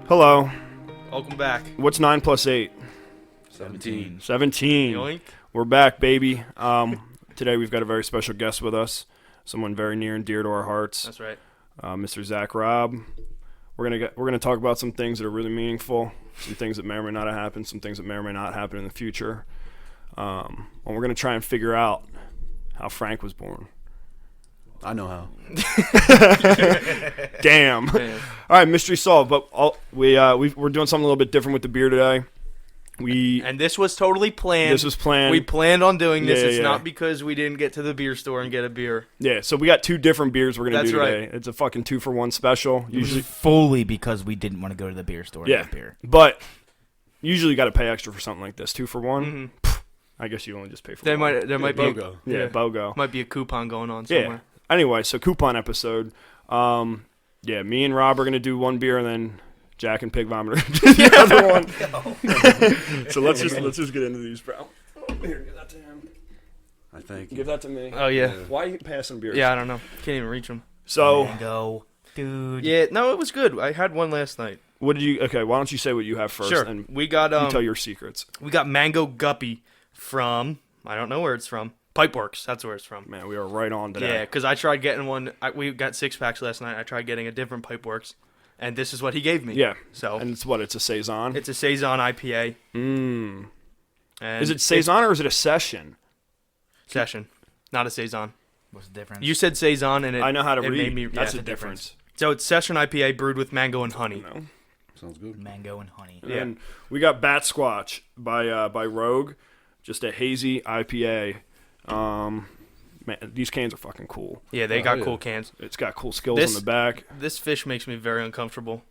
Hello. Welcome back. What's 9 plus 8? 17. 17. Yoink. We're back, baby. Today we've got a very special guest with us, someone very near and dear to our hearts. That's right. Mr. Zack Rob. We're gonna talk about some things that are really meaningful, some things that may or may not have happened, some things that may or may not happen in the future. And we're gonna try and figure out how Frank was born. I know how. Damn. All right, mystery solved. But we're doing something a little bit different with the beer today. And this was totally planned. This was planned. We planned on doing this. Yeah, It's yeah. not because we didn't get to the beer store and get a beer. Yeah, so we got two different beers we're gonna That's do today. right. It's a fucking 2-for-1 special. Usually, Fully because we didn't want to go to the beer store and yeah, get beer. but usually you got to pay extra for something like this. 2-for-1. Mhm. I guess you only just pay for There one. might be BOGO. Yeah, BOGO. might be a coupon going on somewhere. Yeah. Anyway, so coupon episode. Yeah, me and Rob are gonna do one beer, and then Jack and Pig Vomiter do the other one. So let's just get into these, bro. Here, give that to him. I think. Give that to me. Oh yeah. Why are you passing beers? Yeah, I don't know. Can't even reach them. So Mango, dude. Yeah, no, it was good. I had one last night. what did you? Okay, why don't you say what you have first, Sure. and We got you tell your secrets. we got Mango Guppy from I don't know where it's from. Pipeworks. That's where it's from. Man, we are right on today. Yeah, because I tried getting one. We got 6-packs last night. I tried getting a different Pipeworks, and this is what he gave me. Yeah. So And it's what? It's a saison. it's a saison IPA. Mm. And Is it saison or is it a session? session, not a saison? What's the difference? You said saison, and I know how to it read. made me. That's yeah, the difference. So it's session IPA brewed with mango and honey. You know? Sounds good. Mango and honey. And Yeah. then we got Bat Squatch by Rogue, just a hazy IPA. Man, these cans are fucking cool. Yeah, they Oh, got yeah. cool cans. It's got cool skills This- on the back. This fish makes me very uncomfortable.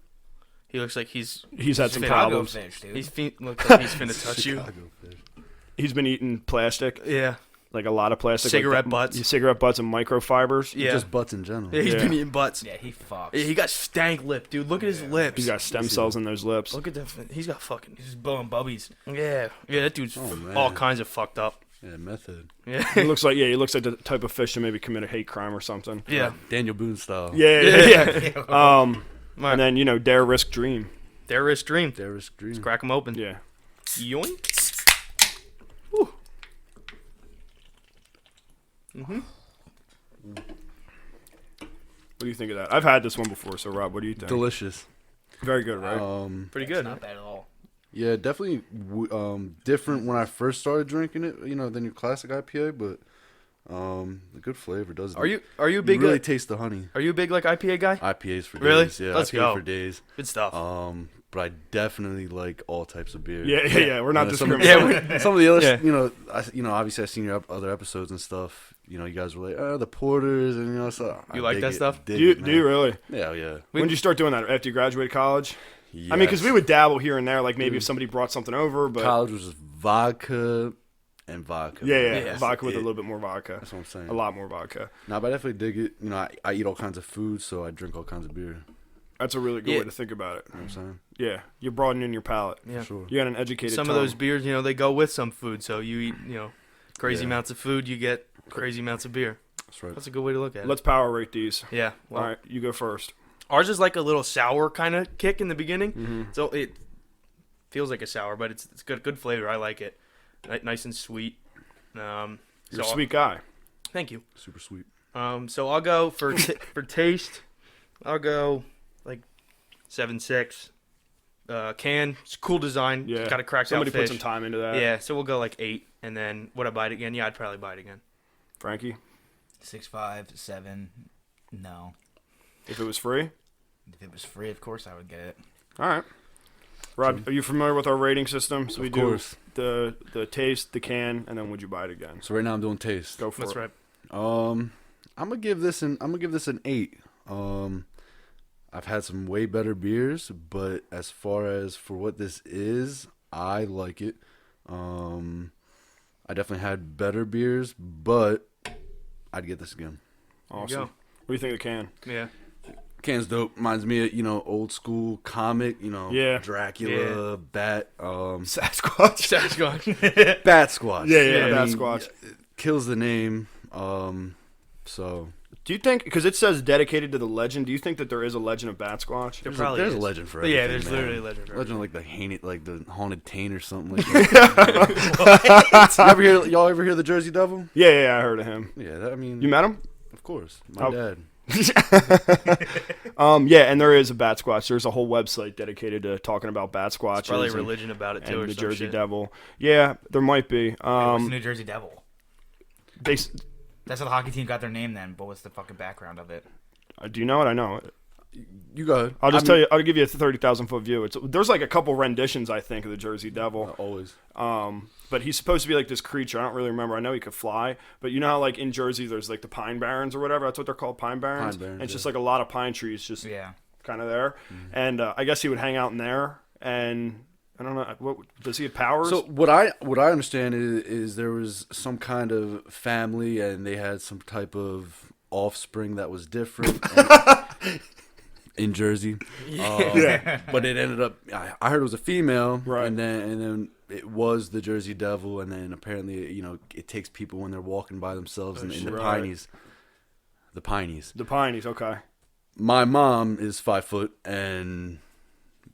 He looks like he's He's had some Chicago problems. fish, dude. looks like he's finna touch you. Chicago fish. He's been eating plastic, Yeah, like a lot of plastic. Cigarette like butts. Cigarette butts and microfibers. yeah. Just butts in general. Yeah, he's Yeah. been eating butts. Yeah, he fucks. Yeah, he got stank lip, dude. Look at his lips. He's got stem cells in those lips. Look at that. He's got fucking. He's just blowing bubbies. Yeah, that dude's Oh, man. all kinds of fucked up. Yeah, method. Yeah, He looks like the type of fish to maybe commit a hate crime or something. yeah. Daniel Boone style. Yeah. All right. And then Dare Risk Dream. There is dream. Darius Green. Crack them open. Yeah. Yoink. Whew. What do you think of that? I've had this one before, so Rob, what do you think? Delicious. Very good, right? Pretty It's good. not bad at all. Yeah, definitely different when I first started drinking it, than your classic IPA, but the good flavor does. Are you You big? really taste the honey. Are you a big like IPA guy? IPAs for Really? days. Yeah, Let's IPA go. for days. Good stuff. But I definitely like all types of beer. yeah. We're not Some, discriminating. some of the other, Yeah. obviously I've seen your other episodes and stuff. You guys were like, the porters, and so. I You like dig that it, stuff? dig Do you, it, do you man. really? Yeah. When did you start doing that? After you graduated college? Yes. I mean, because we would dabble here and there, like maybe if somebody brought something over, but College was just vodka and vodka. yeah, Yeah. vodka with a It- little bit more vodka, That's what I'm saying. a lot more vodka. Nah, but I definitely dig it. I eat all kinds of food, so I drink all kinds of beer. You That's a really good Yeah. way to think about it. know what I'm saying? Yeah, you're broadening your palate. Yeah. Sure. You got an educated. Some of those beers, they go with some food. So you eat, crazy Yeah. amounts of food, you get crazy amounts of beer. That's right. That's a good way to look at it. Let's power rate these. Yeah. Well, All right, you go first. ours is like a little sour kind of kick in the beginning. Mm-hmm. So it feels like a sour, but it's good flavor. I like it. Nice and sweet. You're So a sweet guy. Thank you. Super sweet. So I'll go for for taste. I'll go like 7.6. Can it's a cool design. Yeah, Got a cracked Somebody out put fish. some time into that. Yeah, so we'll go like 8, and then would I buy it again? Yeah, I'd probably buy it again. Frankie, 6.5, 7. No. if it was free. If it was free, of course I would get it. All right. Rob, are you familiar with our rating system? So we Of course. do the taste, the can, and then would you buy it again? So right now I'm doing taste. Go for That's it. right. I'm gonna give this an 8. I've had some way better beers, but as far as for what this is, I like it. I definitely had better beers, but I'd get this again. Awesome. go. What do you think of the can? Yeah. Can's dope. Reminds me of, old school comic, Yeah. Dracula, Bat, Sasquatch. Sasquatch. Bat Squatch. Yeah, I Bat mean, Squatch. Kills the name. So Do you think, because it says dedicated to the legend, do you think that there is a legend of Bat Squatch? There probably There's is. a legend for But everything. yeah, there's man. literally a legend for Legend everything. like the haunted taint or something like that. Y'all ever hear the Jersey Devil? Yeah, I heard of him. Yeah, I mean, You met him? of course, my Oh. dad. Yeah, and there is a Bat Squatch. There's a whole website dedicated to talking about Bat Squatches. It's probably a religion about it too, or and the some Jersey shit. Devil. Yeah, there might be. What's the New Jersey Devil? They, That's how the hockey team got their name then, but what's the fucking background of it? do you know it? I know it. You go ahead. I'll just tell you. I'll give you a 30,000-foot view. There's like a couple renditions, I think, of the Jersey Devil. Always. But he's supposed to be like this creature. I don't really remember. I know he could fly, but you know how like in Jersey there's like the pine barrens or whatever. That's what they're called, pine barrens. Pine barrens, And it's just yeah. like a lot of pine trees, just Yeah. kind of there. And I guess he would hang out in there. And I don't know. What does he have powers? So what I understand is there was some kind of family and they had some type of offspring that was different in Jersey. Yeah. But it ended up. I heard it was a female, Right. And then it was the Jersey Devil, and then apparently it takes people when they're walking by themselves in the shit. Pineys. The Pineys. The Pineys. Okay. My mom is 5 foot, and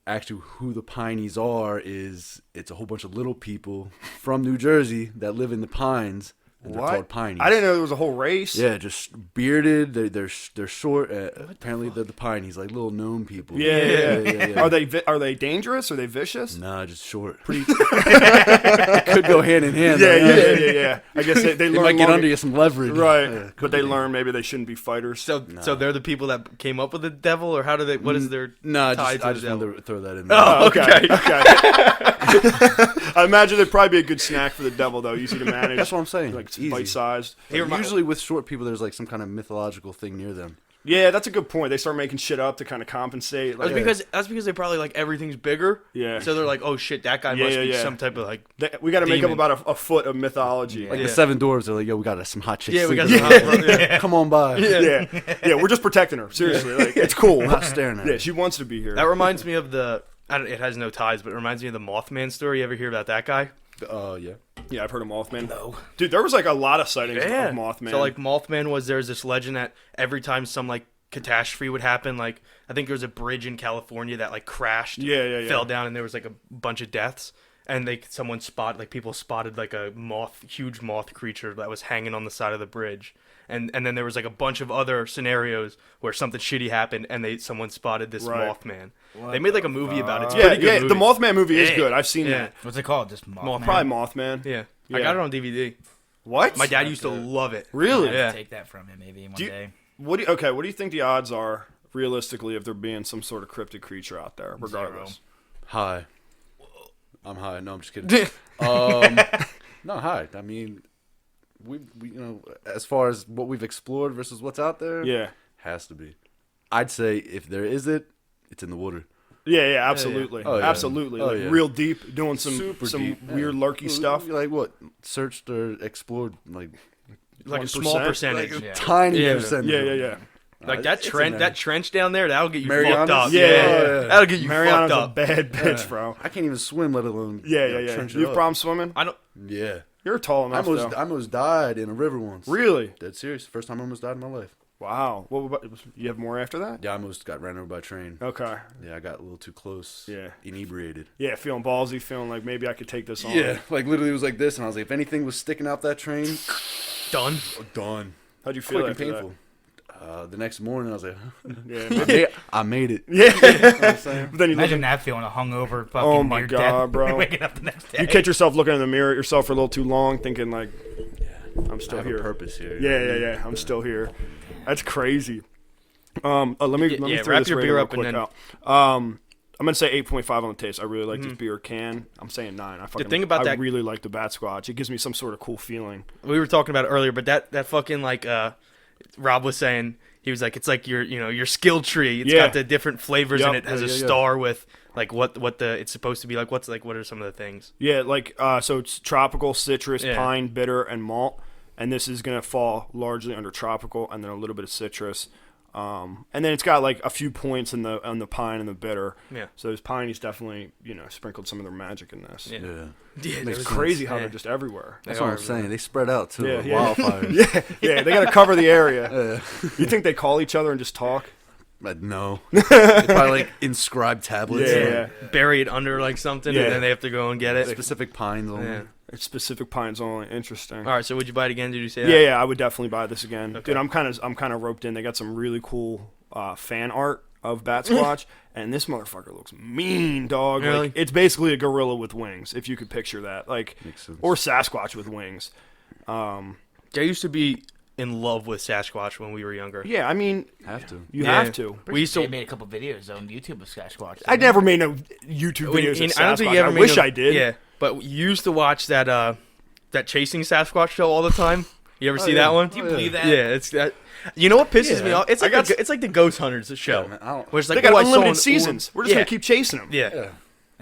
actually who the Pineys are is it's a whole bunch of little people from New Jersey that live in the Pines. And they're called Pineys. I didn't know there was a whole race. Yeah, just bearded. They're short. Apparently they're the Pineys, like little gnome people. Yeah. Are they dangerous? Are they vicious? Nah, just short. It could go hand in hand. though. Yeah. I guess they They learn might get long- under you some leverage. Right. Yeah, But they learn maybe they shouldn't be fighters. So they're the people that came up with the devil, or how do they? What is their Nah, tie I to just the devil? wanted to throw that in there. Oh, okay. I imagine it'd probably be a good snack for the devil, though. Easy to manage. That's what I'm saying. Like Easy. bite-sized. Usually with short people, there's like some kind of mythological thing near them. Yeah, that's a good point. They start making shit up to kind of compensate. Like, That's because they probably like everything's bigger. Yeah. So they're like, oh shit, that guy must be some type of like. we got to make up demon. about a foot of mythology. Like Yeah. the Seven Dwarves, they're like, yo, we got some hot chicks. Yeah, we got sleeping some here. hot- yeah. Come on by. Yeah, we're just protecting her. Seriously, like it's cool. I'm not staring at Yeah, her. she wants to be here. That reminds me of it has no ties, but it reminds me of the Mothman story. You ever hear about that guy? Yeah. Yeah, I've heard of Mothman. No. Dude, there was like a lot of sightings of Mothman. So like Mothman there's this legend that every time some like catastrophe would happen, like I think there was a bridge in California that like crashed, fell down, and there was like a bunch of deaths. And people spotted like a huge moth creature that was hanging on the side of the bridge. And then there was like a bunch of other scenarios where something shitty happened and someone spotted this Mothman. They made like a movie about it. It's a pretty good movie. the Mothman movie is Yeah. good. I've seen that. What's it called? Just Mothman? Probably Mothman. Yeah. Yeah. I got it on DVD. What? My dad used to love it. Really? I Yeah. have to take that from him maybe one day. What do you think the odds are realistically of there being some sort of cryptid creature out there, regardless? High. I'm high. No, I'm just kidding. No, high. I mean, we as far as what we've explored versus what's out there, Yeah. has to be. I'd say if there is it's in the water. Yeah, absolutely. Oh, yeah. Absolutely. Oh, like yeah. real deep, doing some Super some deep. weird lurky stuff. Like what? Searched or explored like Like a 1%? small percentage. a Yeah. tiny Yeah. percentage. Yeah. Like that It's in trench, there. that trench down there, that'll get you Mariana's? fucked up. Yeah. Yeah. That'll get you Mariana's fucked a up. bad bitch, bro. I can't even swim, let alone Yeah. trench it You have up. problems swimming? I don't. Yeah. You're tall enough, I though. almost died in a river once. Really? Dead serious. First time I almost died in my life. Wow. What about, you have more after that? Yeah, I almost got ran over by a train. Okay. Yeah, I got a little too close. Yeah. Inebriated. Yeah, feeling ballsy, feeling like maybe I could take this on. Yeah, like literally it was like this, and I was like, if anything was sticking out that train, Done. done. How'd you feel Quick and after painful. The next morning, I was like, that? Yeah. I made it. Yeah. You know what I'm saying? But then you look Imagine that feeling, a hungover fucking Oh my near God, death, bro. waking up the next day. you catch yourself looking in the mirror at yourself for a little too long, thinking like, I'm I still have here. a purpose here. Yeah. I'm still here. That's crazy. Let me throw wrap this your rating beer real up and quick then- out. I'm gonna say 8.5 on the taste. I really like this beer can. I'm saying 9. thing about I that- really like the Bat Squatch. It gives me some sort of cool feeling. We were talking about it earlier, but that fucking like Rob was saying, he was like, it's like your skill tree. It's Yeah. got the different flavors and Yep. it has a Yeah. star with like what it's supposed to be like. What are some of the things? Yeah, like so it's tropical, citrus, Yeah. pine, bitter, and malt. And this is gonna fall largely under tropical, and then a little bit of citrus. And then it's got like a few points on the pine and the bitter. Yeah. So those pineys definitely, sprinkled some of their magic in this. Yeah. It's crazy how they're just everywhere. That's what I'm saying. They spread out too. Yeah, Wildfires. Yeah. They got to cover the area. You think they call each other and just talk? No. They probably like inscribe tablets. Yeah. Bury it under like something, and then they have to go and get it. Specific pines only. Yeah. It's specific pines only. Interesting. All right, so would you buy it again? Did you say that? Yeah, I would definitely buy this again. Okay. Dude, I'm kind of roped in. They got some really cool fan art of Bat Squatch, and this motherfucker looks mean, dog. Really? Like, it's basically a gorilla with wings, if you could picture that. Like, Makes sense. or Sasquatch with wings. I used to be in love with Sasquatch when we were younger. Yeah, I mean, Have to. you Yeah. have to. We used They to. made a couple videos on YouTube of Sasquatch. I never made no YouTube videos of I don't Sasquatch. think you ever I made wish no- I did. Yeah, but you used to watch that chasing Sasquatch show all the time. You ever see yeah. that one? Do you believe that? Yeah, it's that. You know what pisses me Yeah. off? It's like I got it's like the Ghost Hunters show. Yeah, man, I don't- Where it's They like, got oh, I saw unlimited an seasons. We're just yeah. going to keep chasing them. Yeah,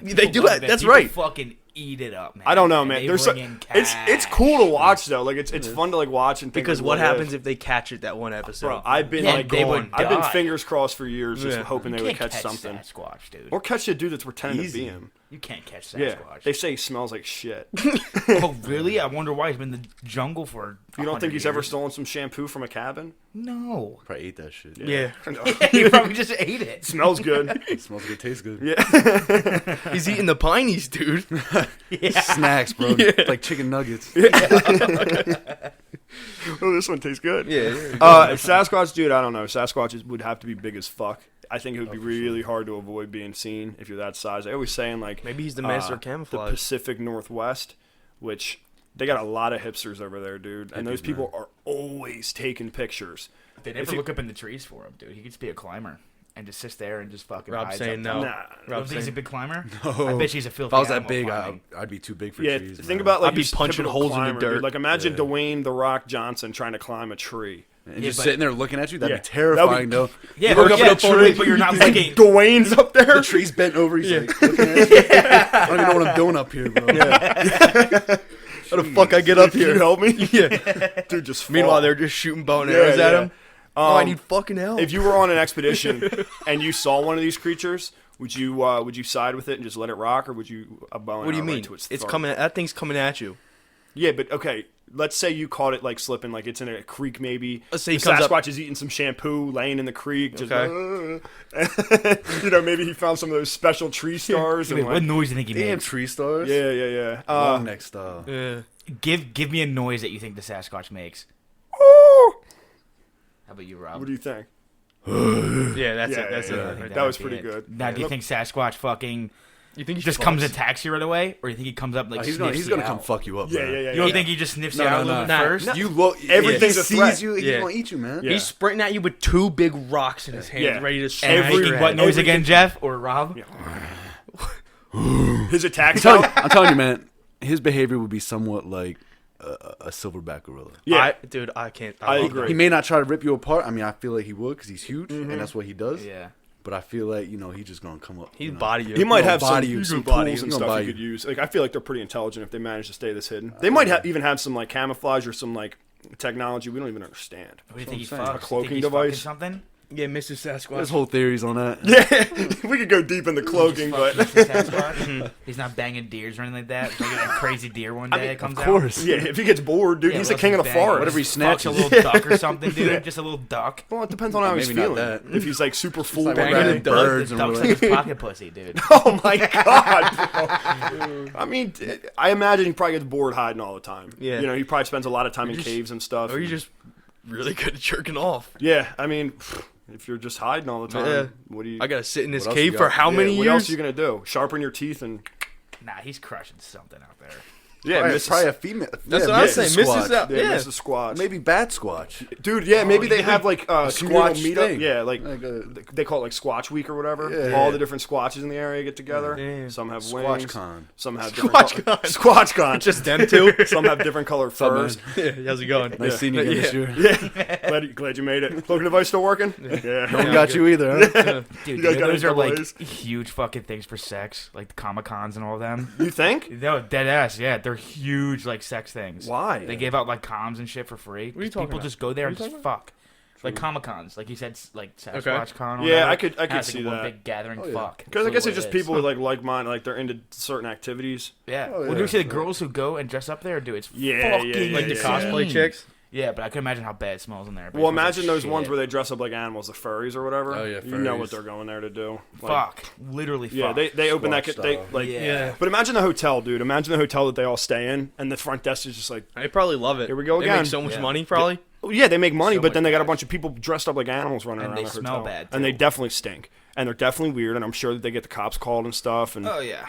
Yeah. they do Love that. it. That's People right. Fucking eat it up, man. I don't know, And man. they There's bring some, in it's cash. cool to watch though. Like it's fun to like watch and think Because like, what if? happens if they catch it that one episode? Bro, I've been Yeah, like they would I've been die. fingers crossed for years, just Yeah. hoping You they would can't catch something, Sasquatch, dude. or catch the dude that's pretending Easy. to be him. You can't catch Yeah, Sasquatch. they say he smells like shit. Oh, really? I wonder why he's been in the jungle for. You don't think 100 he's ever years. stolen some shampoo from a cabin? No. Probably ate that shit. yeah, He probably just ate it. Smells good. It smells good, tastes good. Yeah. he's eating the pineys, dude. Snacks, bro. Like chicken nuggets. Oh, this one tastes good. Yeah. Sasquatch, dude, I don't know. Sasquatch would have to be big as fuck. I think it would be really hard to avoid being seen if you're that size. I always saying like Maybe he's the master of the camouflage. Pacific Northwest, which they got a lot of hipsters over there, dude, and those people are always taking pictures. They never look up in the trees for him, dude. He could just be a climber and just sits there and just fucking. Rob's hides saying up no. top. Nah. You don't think he's a big climber? No. I bet she's a filthy. If I was that animal big, climbing. I'd be too big for Yeah, trees. think man. about like I'd be your punching typical holes in the climber, dirt. dude. Like imagine Yeah. Dwayne the Rock Johnson trying to climb a tree. And Yeah, just but- sitting there looking at you, that'd Yeah. be terrifying, though. Yeah, look but, up yeah, at a tree, but you're not you think looking. Dwayne's up there. The tree's bent over. He's like looking at you. I don't even know what I'm doing up here, bro. How the fuck I get up Can you here? help me? Yeah. Dude, just Meanwhile, fall. they're just shooting bow and Yeah, arrows at yeah. him. Oh, I need fucking help. If you were on an expedition and you saw one of these creatures, would you side with it and just let it rock, or would you a bow and what do you arrow mean? right to its It's throat? coming. That thing's coming at you. Yeah, but okay. Let's say you caught it like slipping, like it's in a creek maybe. Let's say he the comes up- Sasquatch is eating some shampoo, laying in the creek. Just, Okay. maybe he found some of those special tree stars. Wait, and what like, noise do you think he Damn, makes? tree stars. yeah. Long neck style. Yeah. Give me a noise that you think the Sasquatch makes. Oh! How about you, Rob? What do you think? Yeah, that's it. That's yeah. it. I think That was might be pretty it. good. Now, do you Look- think Sasquatch fucking You think he just comes and attacks you right away, or you think he comes up like He's sniffs gonna you come out? fuck you up. Yeah, man. yeah. You don't think he just sniffs No, you out no, a little no. bit first? You look. Everything's he a threat. sees you. He's Yeah. gonna eat you, man. Yeah. He's sprinting at you with two big rocks in his hand, Yeah. ready to And smash Every- your making what head. noise again, Jeff or Rob? His attacks I'm telling you, man. His behavior would be somewhat like a silverback gorilla. Yeah. Dude, I can't. I love agree. that. He may not try to rip you apart. I mean, I feel like he would because he's huge, and that's what he does. Yeah. But I feel like he's just gonna come up. He's body you. He might gonna have some, body you. some He's gonna body tools you. and He's gonna stuff body he could you. use. Like I feel like they're pretty intelligent if they manage to stay this hidden. They might even have some like camouflage or some like technology we don't even understand. What do you think he saying. fucks? A cloaking Think he's device? fucking something? Yeah, Mr. Sasquatch. There's whole theories on that. Yeah, we could go deep in the cloaking, Fuck but Mr. Sasquatch? He's not banging deers or anything like that. Like a crazy deer one day that comes Of course. yeah, if he gets bored, dude, out. he's the king of the forest. Whatever he Fucks a snatches. little duck or something, dude. Yeah. Just a little duck. Well, it depends on how he's Maybe not feeling. that. If he's like super full, like banging banging a the duck. birds The and duck's whatever. like his pocket pussy, dude. oh my god, bro. I mean, I imagine he probably gets bored hiding all the time. Yeah. He probably spends a lot of time in caves and stuff. Or you just really good at jerking off. Yeah, I mean, if you're just hiding all the time, Yeah. what do you? I gotta sit in this What else cave you for got? how many What years? else are you gonna do? Sharpen your teeth and Nah, he's crushing something out there. yeah, Probably a female. That's yeah, what I'm Mrs. saying. Squatch. Mrs. Out. Yeah, Yeah. Mrs. Squatch. Maybe bat squatch. Dude, yeah, maybe they have like communal Squatch meetup. thing. Yeah, like Like a- they call it like Squatch Week or whatever. Yeah. All the different Squatches in the area get together. Yeah. Some have Squatch wings. con. Some have Squatch different con. Squatch con. Just them two. Some have different color up, man? furs. Yeah, how's it going? Nice seeing you again this year. Yeah, glad you made it. Cloaking device still working? Yeah. No one got you either. Huh? Dude, guys got those any are like double A's? huge fucking things for sex, like the Comic Cons and all of them. You think? No, dead ass. Yeah, they're huge like sex things. Why? They gave out like comms and shit for free. are you 'cause talking People about? just go there and What are you just talking fuck. Like Comic Cons, like you said, like Sasquatch Con. Or yeah, whatever. I could Has, see like, that. one big gathering. Fuck. Because I guess it's just people with with like mind, like they're into certain activities. Yeah. Oh, Well, do you see the girls who go and dress up there? Dude, it's fucking Like the cosplay chicks. Yeah, but I can imagine how bad it smells in there. Well, imagine those ones where they dress up like animals, the furries or whatever. Oh, yeah, You know furries. what they're going there to do. Like, Fuck. Literally fuck. Yeah, they open that. Squatch They style. like. Yeah. But imagine the hotel, dude. Imagine the hotel that they all stay in, and the front desk is just like. They probably love it. Here we go They again. make so much Yeah. money, probably. Oh, yeah, they make money, So but then much they got a cash. bunch of people dressed up like animals running And around they the smell hotel. bad, And they too. definitely stink, and they're definitely weird. And I'm sure that they get the cops called and stuff. And Oh yeah.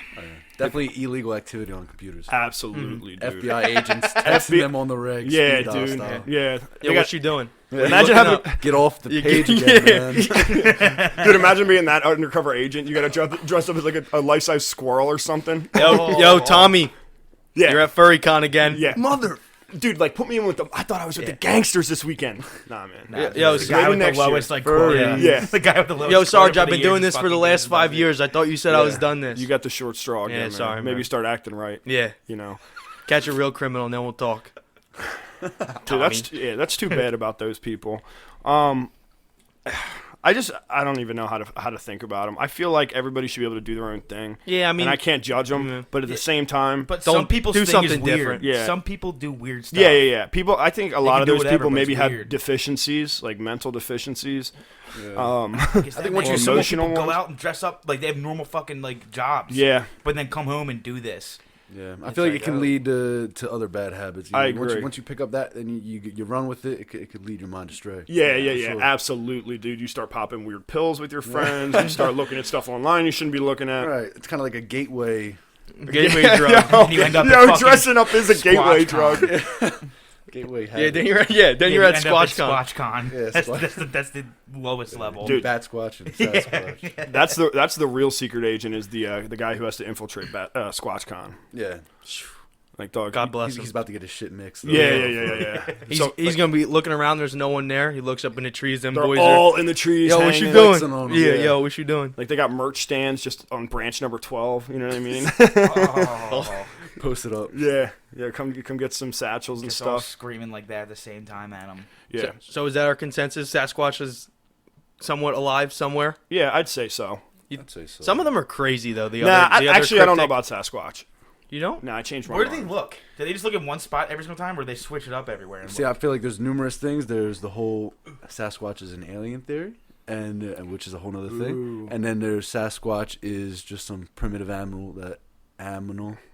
Definitely illegal activity on computers. absolutely, dude. FBI agents testing them on the regs. Yeah, speed dial dude. style. Yeah. Yo, what you doing? Imagine having. Get off the page Yeah. again, man. Dude, imagine being that undercover agent. You got to dress up as like a life-size squirrel or something. Yo, Tommy, Yeah. you're at FurryCon again. Yeah. Dude, like, put me in with them. I thought I was with the gangsters this weekend. Nah, man. Yo, the so guy maybe with the next year. lowest like quote. Yeah. The guy with the lowest. Yo, quote Sarge, for I've the been year doing just this for the fucking last gives 5 it. years. I thought you said I was done this. You got the short straw again, Yeah, man. sorry, Maybe man. start acting right. Yeah. You know. Catch a real criminal, and then we'll talk. Dude, that's too bad about those people. I don't even know how to think about them. I feel like everybody should be able to do their own thing. Yeah, I mean, and I can't judge them, but at the same time, But Don't some people's do thing something is weird. different. Yeah. Some people do weird stuff. yeah. People, I think a lot can of do those whatever, people but maybe it's have weird. deficiencies, like mental deficiencies. I think once you you- some emotional people go ones- out and dress up like they have normal fucking like jobs. Yeah. But then come home and do this. Yeah, I feel like like, it can lead to other bad habits. I Once agree. once you pick up that, then you run with it. It could lead your mind astray. Yeah, For sure. absolutely, dude. You start popping weird pills with your friends. You start looking at stuff online you shouldn't be looking at. Right, it's kind of like a gateway. gateway drug. And you end up at fucking dressing up is a gateway Squatch drug. Gateway Yeah, habit. then you're at end up SquatchCon. SquatchCon. Yeah, That's, Squatch. that's the lowest level. Dude. Bat Squatch and Sasquatch. That's the real secret agent is the guy who has to infiltrate SquatchCon. Yeah, Like, dog. God bless he's him. about to get his shit mixed. Yeah. He's gonna be looking around. There's no one there. He looks up in the trees. Them They're boys all are. in the trees. Yo, what you hanging. doing? flexing on 'em, Yeah, yeah. yo, what you doing? Like they got merch stands just on branch number 12. You know what I mean? Oh, Post it up. yeah. Come get some satchels and just all stuff. screaming like that at the same time at him. Yeah. So is that our consensus? Sasquatch is somewhat alive somewhere. Yeah, I'd say so. I'd say so. Some of them are crazy though. The Nah, other actually, I don't know cryptic- about Sasquatch. You don't? Nah, I changed my Where do mind. they look? Do they just look in one spot every single time, or do they switch it up everywhere? And See, look? I feel like there's numerous things. There's the whole Sasquatch is an alien theory, and which is a whole other thing. Ooh. And then there's Sasquatch is just some primitive animal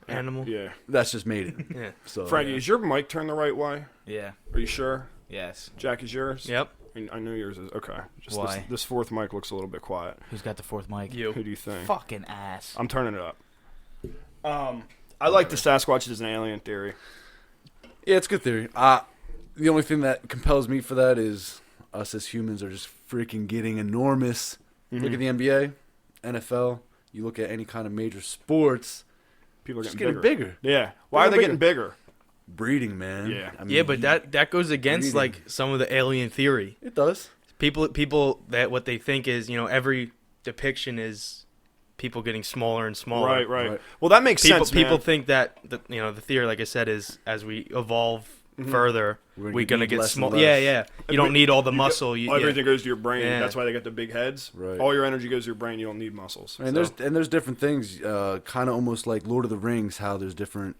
Animal. Yeah. that's just made it. Yeah. So Frankie, is your mic turned the right way? Yeah. Are you sure? Yes. Jack, is yours? Yep. I know yours is. Okay. Just Why? This fourth mic looks a little bit quiet. Who's got the fourth mic? You. Who do you think? Fucking ass. I'm turning it up. I like the Sasquatch is an alien theory. yeah, it's a good theory. The only thing that compels me for that is us as humans are just freaking getting enormous. Mm-hmm. Look at the NBA, NFL. You look at any kind of major sports. People are Just getting getting bigger. bigger. Yeah. Why are they getting bigger? Breeding, man. Yeah. I mean, Yeah, but that goes against breeding. like some of the alien theory. it does. People that what they think is every depiction is people getting smaller and smaller. Right. Well, that makes People sense, man. people think that the theory, like I said, is as we evolve further, we're gonna need get less and small. less. Yeah. You don't need all the muscle. Everything goes to your brain. Yeah. That's why they got the big heads. Right. All your energy goes to your brain. You don't need muscles. And there's different things, kind of almost like Lord of the Rings, how there's different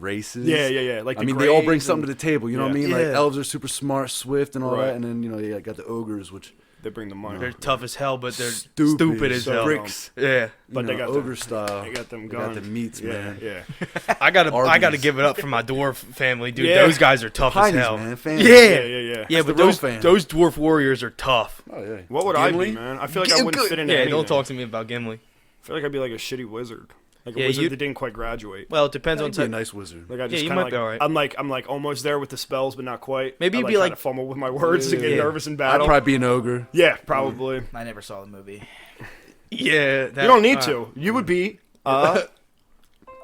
races. Yeah. Like I the mean, they all Greys bring and- something to the table. You know what I mean? Yeah. Like elves are super smart, swift, and all Right. that, and then you got the ogres, which They bring the money. They're tough as hell, but they're Stupid. stupid as So hell. bricks. Yeah, But they got ogre them. style. They got them They got guns. the meats, man. Yeah. I gotta Arby's. give it up for my dwarf family, dude. Yeah. Those guys are tough as Pineys, hell. man. Fans. Yeah, Yeah. yeah, That's but the real those fan. dwarf warriors are tough. Oh yeah. What would I Gimli? be, man? I feel like I wouldn't fit into Yeah, anything. don't talk to me about Gimli. I feel like I'd be like a shitty wizard. Like a Yeah, wizard you- that didn't quite graduate. Well, it depends on I'd be a type. nice wizard. Like I just you kind of might be like alright. I'm like almost there with the spells, but not quite. Maybe I you'd be kinda like- fumble with my words and get Yeah. nervous in I'd battle. probably be an ogre. Yeah, probably. I never saw the movie. Yeah, You don't need to. You would be.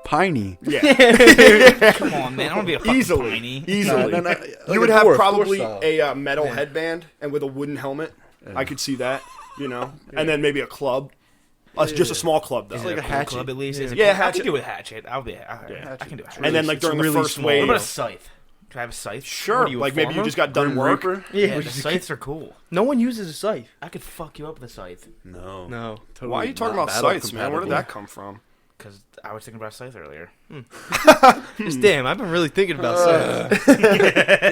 Piney. Yeah, Come on, man. I want to be a fucking easily. piney. Easily. No, like You would a have dwarf probably style. a metal headband and with a wooden helmet. I could see that, and then maybe a club. Just a small club though. Is like it a a cool hatchet. club at least? Is it Yeah, cool? I hatchet. can do with hatchet. I can do hatchet. And then like It's during the really first small. wave, What about a scythe? Can I have a scythe? Sure. What are you, a Like maybe you farmer? just got done Grim work. Reaper? Yeah, the scythes are cool. No one uses a scythe. I could fuck you up with a scythe. No. No. Totally Why are you talking not about battle scythes, man? Where did compatible. that come from? Because I was thinking about scythe earlier. Just damn, I've been really thinking about scythes.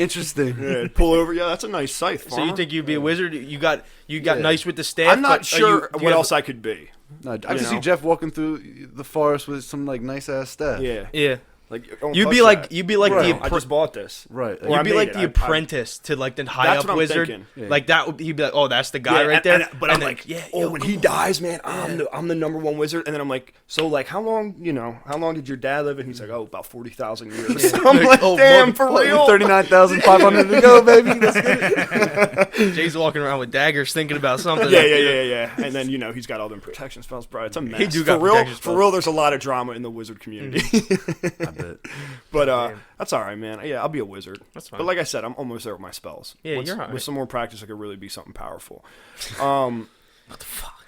Interesting. Yeah, pull over. Yeah, that's a nice scythe. So you farmer. think you'd be a wizard? You got Yeah. nice with the staff. I'm not but sure do you what have- else I could be. No, I You can see know? Jeff walking through the forest with some like nice ass stuff. Yeah. Yeah. Like don't You'd touch be like that. you'd be like Right. the I just bought this. Right. Or I you'd be made like it. the I- apprentice to like the high That's up what I'm wizard. thinking. Yeah. Like that, he'd be like, "Oh, that's the guy Yeah, right there." but And I'm then, like, "Yeah, oh, yo, when come he on." dies, man, I'm the number one wizard. And then I'm like, so like, how long did your dad live? And he's like, oh, about 40,000 years. I'm like, Oh, damn, for real. 39,500 to go, baby. Let's get it. Jay's walking around with daggers, thinking about something. Yeah. And then and then he's got all them protection spells, bro. It's a mess. He do got for real. protection For spells. real, there's a lot of drama in the wizard community. I bet. But Damn. that's all right, man. Yeah, I'll be a wizard. That's fine. But like I said, I'm almost there with my spells. Yeah, you're all right. With some more practice, I could really be something powerful. What the fuck?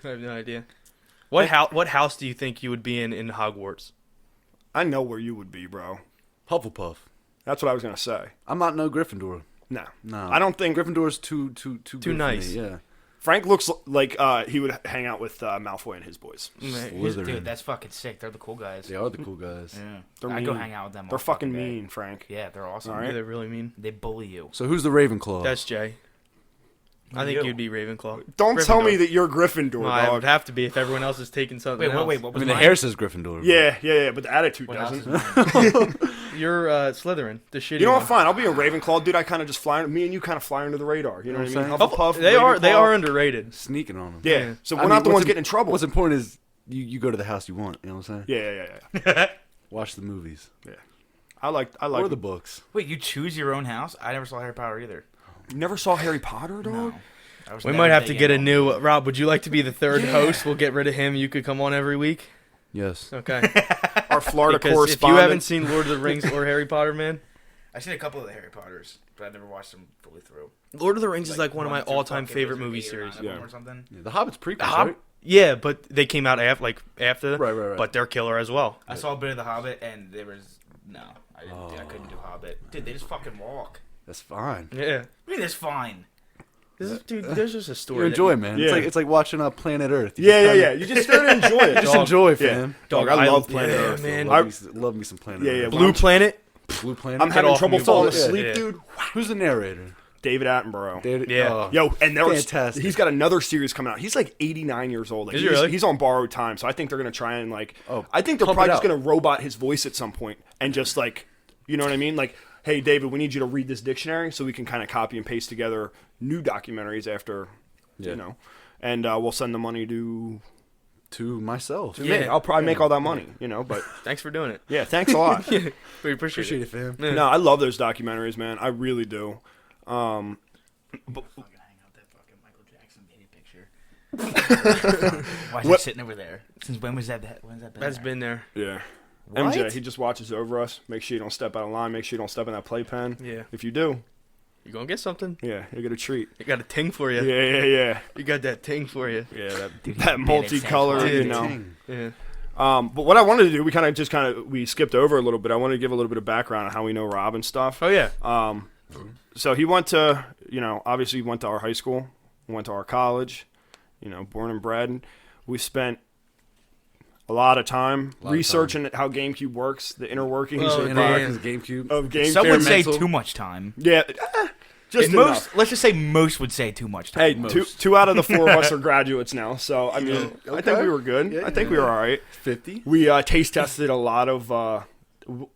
I have no idea. What house do you think you would be in Hogwarts? I know where you would be, bro. Hufflepuff. That's what I was gonna say. I'm not no Gryffindor. No, No. I don't think Gryffindor's too good for nice. me, yeah. Frank looks like he would hang out with Malfoy and his boys. Slytherin. Dude, that's fucking sick. They're the cool guys. They are the cool guys. Yeah. They're I go mean. hang out with them. They're all fucking day. mean, Frank. Yeah, they're awesome. All right. Yeah, they're really mean. They bully you. So who's the Ravenclaw? That's Jay. I think You. you'd be Ravenclaw. Don't tell me Gryffindor. that you're Gryffindor, Well, I would dog. have to be if everyone else is taking something Wait, else. wait, what I was mean, the mine? hair says Gryffindor. Yeah, but the attitude What else doesn't. is mine? You're Slytherin, the shitty You know one. what? Fine. I'll be a Ravenclaw, dude. I kind of just fly. Me and you kind of fly under the radar. You know what I mean? I'm saying? Hufflepuff. They Ravenclaw. are underrated. Sneaking on them. Yeah. So I we're mean, not the ones what's getting in trouble. What's important is you go to the house you want. You know what I'm saying? Yeah. Watch the movies. I like. Or the books. Wait, you choose your own house? I never saw Harry Potter either. You never saw Harry Potter, dog? No. I was We never might have to big get a into new Rob. Would you like to be the third host? We'll get rid of him. You could come on every week. Yes. Okay. Our Florida Because if correspondent. you haven't seen Lord of the Rings or Harry Potter, man, I've seen a couple of the Harry Potters, but I've never watched them fully through. Lord of the Rings is like one of my through all-time fucking favorite Wizard movie 8 or series. 9 of them Yeah. or something. Yeah, the Hobbit's prequels, Hob- right? Yeah, but they came out after. Right. But they're killer as well. I saw a bit of The Hobbit, and there was I couldn't do Hobbit. Dude, they just fucking walk. That's fine. Yeah. I mean, it's fine. Dude, there's just a story. You that enjoy, man. Yeah. It's like watching Planet Earth. You Yeah. just kinda- You just there to enjoy it. Just dog. enjoy, Yeah. fam. Dog, I love Planet yeah, Earth. man. Love me some Planet Yeah, Earth. Blue Planet. Blue Planet. I'm Get having off trouble me, falling Paul. asleep, Yeah. dude. Who's the narrator? David Attenborough. Yeah. Yo, and there was Fantastic. he's got another series coming out. He's like 89 years old. Like, Is he he's, really? he's on borrowed time, so I think they're gonna try and I think they're pump probably it just out. gonna robot his voice at some point and just you know what I mean? Like, hey, David, we need you to read this dictionary so we can kind of copy and paste together new documentaries after, Yeah. you know, and we'll send the money to To myself. me. Yeah. I'll probably make all that money, you know. But Thanks for doing it. yeah, thanks a lot. We appreciate Appreciate it. it, fam. Yeah. No, I love those documentaries, man. I really do. Fucking hang out that fucking Michael Jackson baby picture. Why is What- he sitting over there? Since when was that? When's that been? That's there? been there. Yeah. What? MJ, he just watches over us. Make sure you don't step out of line. Make sure you don't step in that playpen. Yeah. If you do, You gonna get something? yeah, you get a treat. You got a ting for you. Yeah. You got that ting for you. Yeah, that, Dude, that he multicolor, did. you know. Ting. Yeah. But what I wanted to do, we skipped over a little bit. I wanted to give a little bit of background on how we know Rob and stuff. Oh yeah. So he went to, obviously he went to our high school, went to our college, born and bred. We spent a lot of time researching how GameCube works, the inner workings Oh, of, And man. Rock's GameCube. GameCube. Some would say Experimental. too much time. Yeah, just Most, enough. let's just say most would say too much Hey, time. two out of the four of us are graduates now, so I mean, I think we were good. Yeah, I think we were all right. 50. We taste tested a lot of.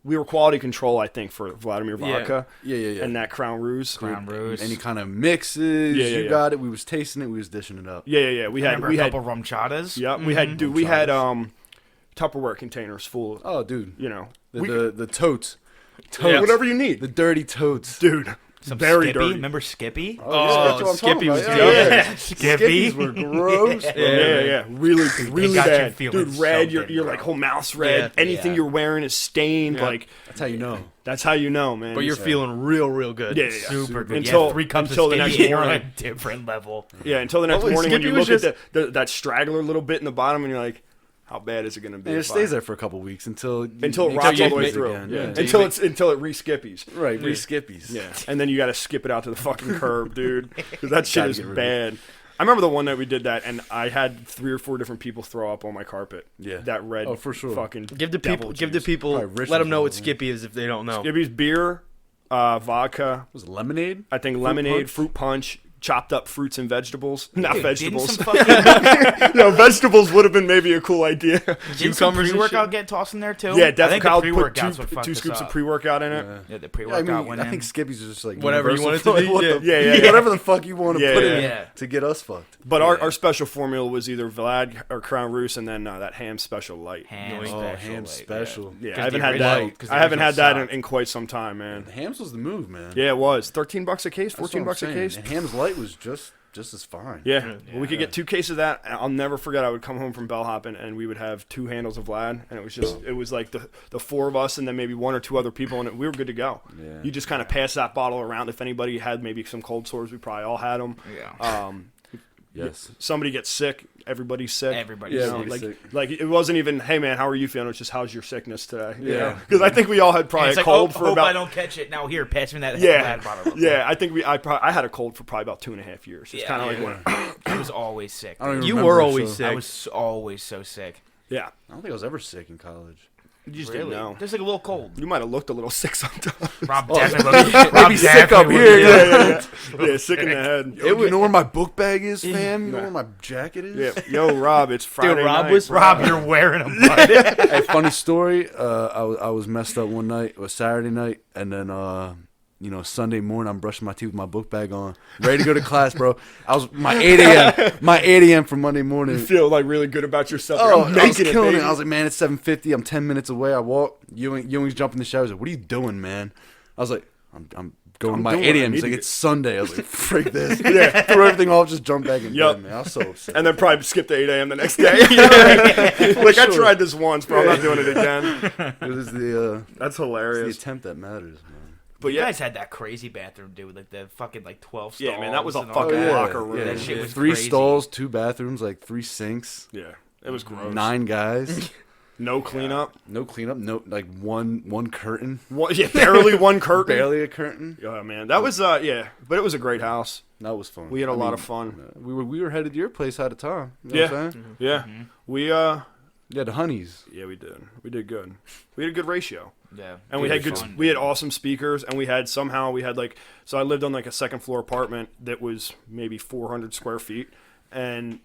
We were quality control, I think, for Vladimir Yeah. Vodka Yeah. and that Crown Rouge. Crown Rouge. Any kind of mixes, Yeah, you got it. We was tasting it. We was dishing it up. Yeah. We I had remember we a had couple rum chadas. yeah we had dude we had Tupperware containers full of Oh, dude. The totes. Yeah. whatever you need, The dirty totes. dude. Some Very Skippy. dirty. Remember Skippy? Oh, that's what I'm Skippy talking was about. good. Yeah. Skippy. Skippies were gross. Yeah. Really got you bad. feeling Dude, red. Your something, like bro. whole mouth's red. Yeah. Anything Yeah. you're wearing is stained. Yeah. Like That's how you know. that's how you know, man. But you're feeling real good. Yeah. Super good. Until- yeah, 3 cups until of the Skippy next and you're on morning. a different level. Yeah, until the next Well, morning when Skippy you was look at that straggler little bit in the bottom and you're like, How bad is it going to be? And it stays there for a couple weeks until it rots all the way through. Again. Yeah. Until it re-skippies. Right, re-skippies. Yeah, and then you got to skip it out to the fucking curb, dude, because that shit is bad. I remember the one night we did that, and I had 3 or 4 different people throw up on my carpet. Yeah, that red. Oh, for sure. Fucking Give the people. Let them know what Skippy is if they don't know. Skippy's beer, vodka. Was it lemonade? I think lemonade, fruit punch, chopped up fruits and vegetables. Not vegetables. Vegetables would have been maybe a cool idea. Did some pre-workout get tossed in there too? Yeah, definitely. Kyle put 2 scoops of pre-workout in it. Yeah, the pre-workout went in. I think Skippy's is just like whatever you want it to be. Whatever the fuck you want to put in to get us fucked. But our special formula was either Vlad or Crown Roos, and then that ham special light. Ham special. Yeah, I haven't had that. I haven't had that in quite some time, man. The hams was the move, man. Yeah, it was $13 a case, $14 a case. And ham's light was just as fine. Yeah. Well, we could get 2 cases of that. I'll never forget. I would come home from bellhop and we would have 2 handles of Vlad, and it was like the 4 of us and then maybe 1 or 2 other people, and we were good to go. Yeah. You just kind of pass that bottle around. If anybody had maybe some cold sores, we probably all had them. Yeah. Yes. Somebody gets sick, everybody's sick. Everybody's sick. Like it wasn't even, hey man, how are you feeling? It's just, how's your sickness today? Yeah. Because I think we all had probably a cold for hope about. I don't catch it. Now here, pass me that. Bottle. Yeah. I think I had a cold for probably about 2.5 years. It's kind of like when I was always sick. You were always sick. I was always so sick. Yeah. I don't think I was ever sick in college. You just didn't know. Just like a little cold. You might have looked a little sick sometimes. Rob definitely sick up here. Yeah, sick in the head. You know where my book bag is, fam? You know where my jacket is? Yeah. Yo, Rob, it's Friday night. Rob, you're wearing them, bud. Hey, funny story. I was messed up one night. It was Saturday night, and then Sunday morning, I'm brushing my teeth with my book bag on, ready to go to class, bro. I was my 8 a.m. for Monday morning. You feel like really good about yourself. Oh, I was killing it. I was like, man, it's 7:50. I'm 10 minutes away. I walk. Ewing's jumping in the shower. He's like, what are you doing, man? I was like, I'm going to my 8 a.m. He's like, it's Sunday. I was like, freak this. Yeah, threw everything off, just jumped back in bed, man. I was so upset. And then probably skipped to 8 a.m. the next day. Like, I tried this once, but I'm not doing it again. It was that's hilarious. It's the attempt that matters, man. But you guys had that crazy bathroom, dude, with like the fucking 12 stalls. Yeah, man, that was a fucking locker room. Yeah, that shit was 3 crazy. stalls, 2 bathrooms, like 3 sinks. Yeah, it was gross. 9 guys. No cleanup. No cleanup. No, like one curtain. Barely one curtain. Barely a curtain. Yeah, man, that was but it was a great house. That was fun. We had a lot of fun. We were headed to your place at a time. You know what I'm saying? Yeah. Mm-hmm. We Yeah, the honeys. Yeah, we did. We did good. We had a good ratio. Yeah. And we had good. We had awesome speakers, and we had so I lived on like a 2nd floor apartment that was maybe 400 square feet, and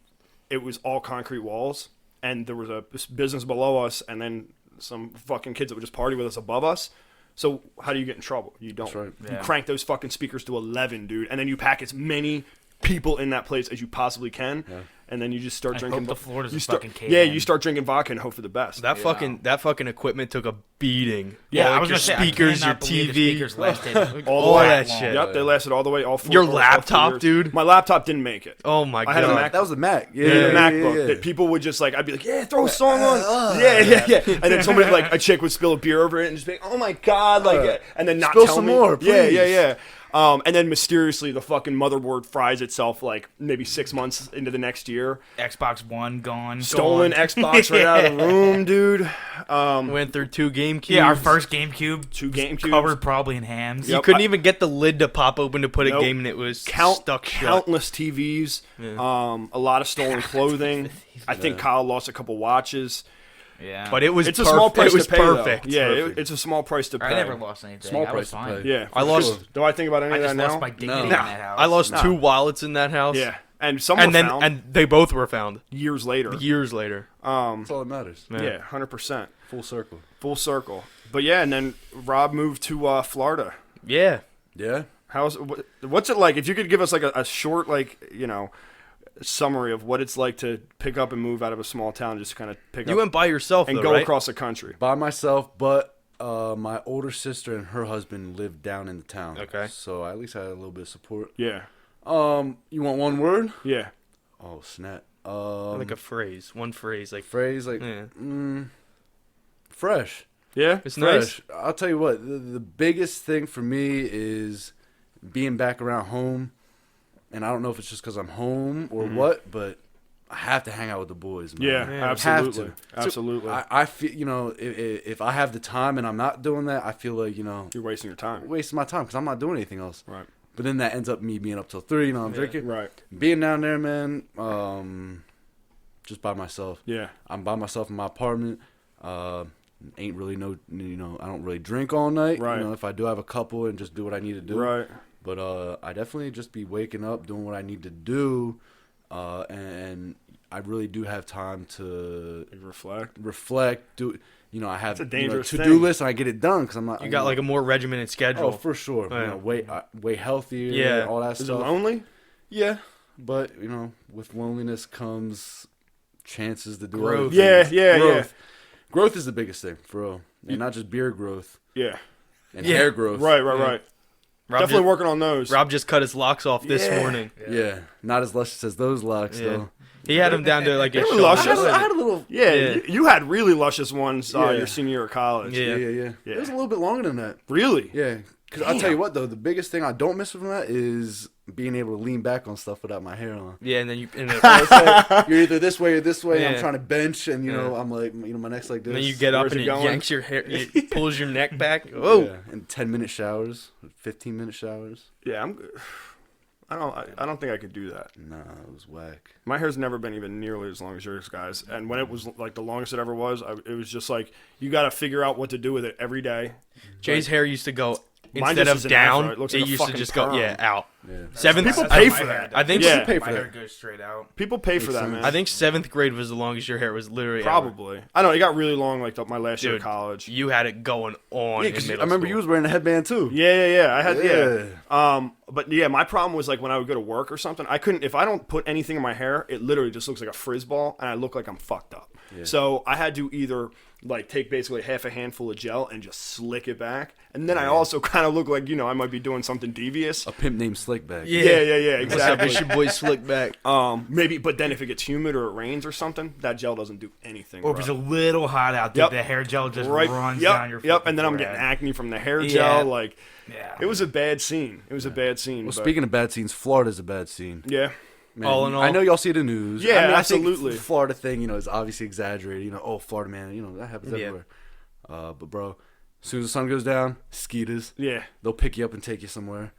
it was all concrete walls, and there was a business below us, and then some fucking kids that would just party with us above us. So how do you get in trouble? You don't. That's right. You crank those fucking speakers to 11, dude, and then you pack as many people in that place as you possibly can. Yeah. And then you just start drinking. The Florida's a fucking cave. Yeah, you start drinking vodka and hope for the best. That fucking equipment took a beating. Yeah, I was your speakers, your TV, speakers lasted all that shit. Yep, they lasted all the way. All 4. Your laptop, dude. My laptop didn't make it. Oh my god, I had a Mac. That was the Mac. Yeah, the MacBook. That people would just like. I'd be like, yeah, throw a song on. Yeah. And then somebody like a chick would spill a beer over it and just be like, oh my god, like, and then not spill tell some me. more. Please. Yeah. And then mysteriously, the fucking motherboard fries itself like maybe 6 months into the next year. Xbox One gone. Stolen Xbox right out of the room, dude. Went through 2 GameCubes. Yeah, our first GameCube. 2 GameCubes. Covered probably in hams. You couldn't even get the lid to pop open to put a game, and it was stuck shut. Countless TVs. Yeah. A lot of stolen clothing. I think Kyle lost a couple watches. Yeah, but it's a small price to pay. Perfect. Though. Yeah, it's a small price to pay. I never lost anything. Small I price was fine. to pay. Yeah, I lost. Do I think about any of that now? I just lost my dignity in that house. I lost 2 wallets in that house. Yeah, and some were found. And they both were found years later. Years later. That's all that matters. Yeah, 100%. Full circle. Full circle. But yeah, and then Rob moved to Florida. Yeah. Yeah. What's it like? If you could give us like a short summary of what it's like to pick up and move out of a small town, just kind of pick up. You went by yourself and though, go right? across the country. By myself, but my older sister and her husband lived down in the town. Okay. So I at least had a little bit of support. Yeah. You want one word? Yeah. Oh snap. Like a phrase. One phrase. Like fresh. Yeah. It's fresh. nice. I'll tell you what. The biggest thing for me is being back around home. And I don't know if it's just because I'm home or what, but I have to hang out with the boys, man. Yeah, absolutely. Absolutely. I feel, if I have the time and I'm not doing that, I feel like, you're wasting your time. Wasting my time because I'm not doing anything else. Right. But then that ends up me being up till 3, I'm drinking. Right. Being down there, man, just by myself. Yeah. I'm by myself in my apartment. Ain't really I don't really drink all night. Right. If I do have a couple and just do what I need to do. Right. But I definitely just be waking up, doing what I need to do, and I really do have time to reflect. Do I have a dangerous to-do thing. list and I get it done because I'm not. You got like a more regimented schedule. Oh, for sure. Yeah. Way healthier. Yeah. All that Is stuff. it lonely? Yeah, but with loneliness comes chances to do Growth. other things. Yeah. Growth is the biggest thing, for real, and not just beard growth Yeah. and hair growth. Right. Rob Definitely working on those. Rob just cut his locks off this morning. Yeah, not as luscious as those locks though. He had them down to like his were shoulder. luscious. I had a little. Yeah. You had really luscious ones Yeah. your senior year of college. Yeah. Yeah. It was a little bit longer than that. Really? Yeah, because I'll tell you what though, the biggest thing I don't miss from that is being able to lean back on stuff without my hair on. Yeah, and then You're either this way or this way. Yeah. I'm trying to bench, and Yeah. I'm like, my neck's like this. then you get up Where's and it it going? yanks your hair, it pulls your neck back. Oh, Yeah, and 10-minute showers, 15-minute showers. Yeah. I don't think I could do that. Nah, it was whack. My hair's never been even nearly as long as yours, guys. And when it was like the longest it ever was, it was just like you got to figure out what to do with it every day. Jay's hair used to go Mine instead just of is an down. afro. It looks It like a used to fucking just perm. go out. Yeah. Seventh. People That's pay how for my that. hair I think. Yeah. Pay for My hair that. goes straight out. People pay for that, sense. man. I think 7th grade was the longest your hair was literally ever. Probably. I know it got really long, like my last year of Dude, college. You had it going on. Yeah, in because I middle remember school. you was wearing a headband too. Yeah. I had Yeah. But yeah, my problem was like when I would go to work or something, I couldn't if I don't put anything in my hair, it literally just looks like a frizz ball, and I look like I'm fucked up. Yeah. So I had to either like take basically half a handful of gel and just slick it back, and then I also kind of look like I might be doing something devious. A pimp named Slickback. Yeah, What's up? exactly. It's your boy Slick back. Maybe, but then if it gets humid or it rains or something, that gel doesn't do anything. Or if bro. it's a little hot out there, Yep. the hair gel just right, runs yep, down your yep, fucking and then I'm forehead. getting acne from the hair Yeah. gel. Like, Yeah. it was a bad scene. It was a bad scene. Well, but- speaking of bad scenes, Florida's a bad scene. yeah, Man, All in all. I know y'all see the news. Yeah, I mean, absolutely. I think the Florida thing, is obviously exaggerated. Oh, Florida man, that happens Yeah. everywhere. But bro, as soon as the sun goes down, mosquitoes, yeah. they'll pick you up and take you somewhere.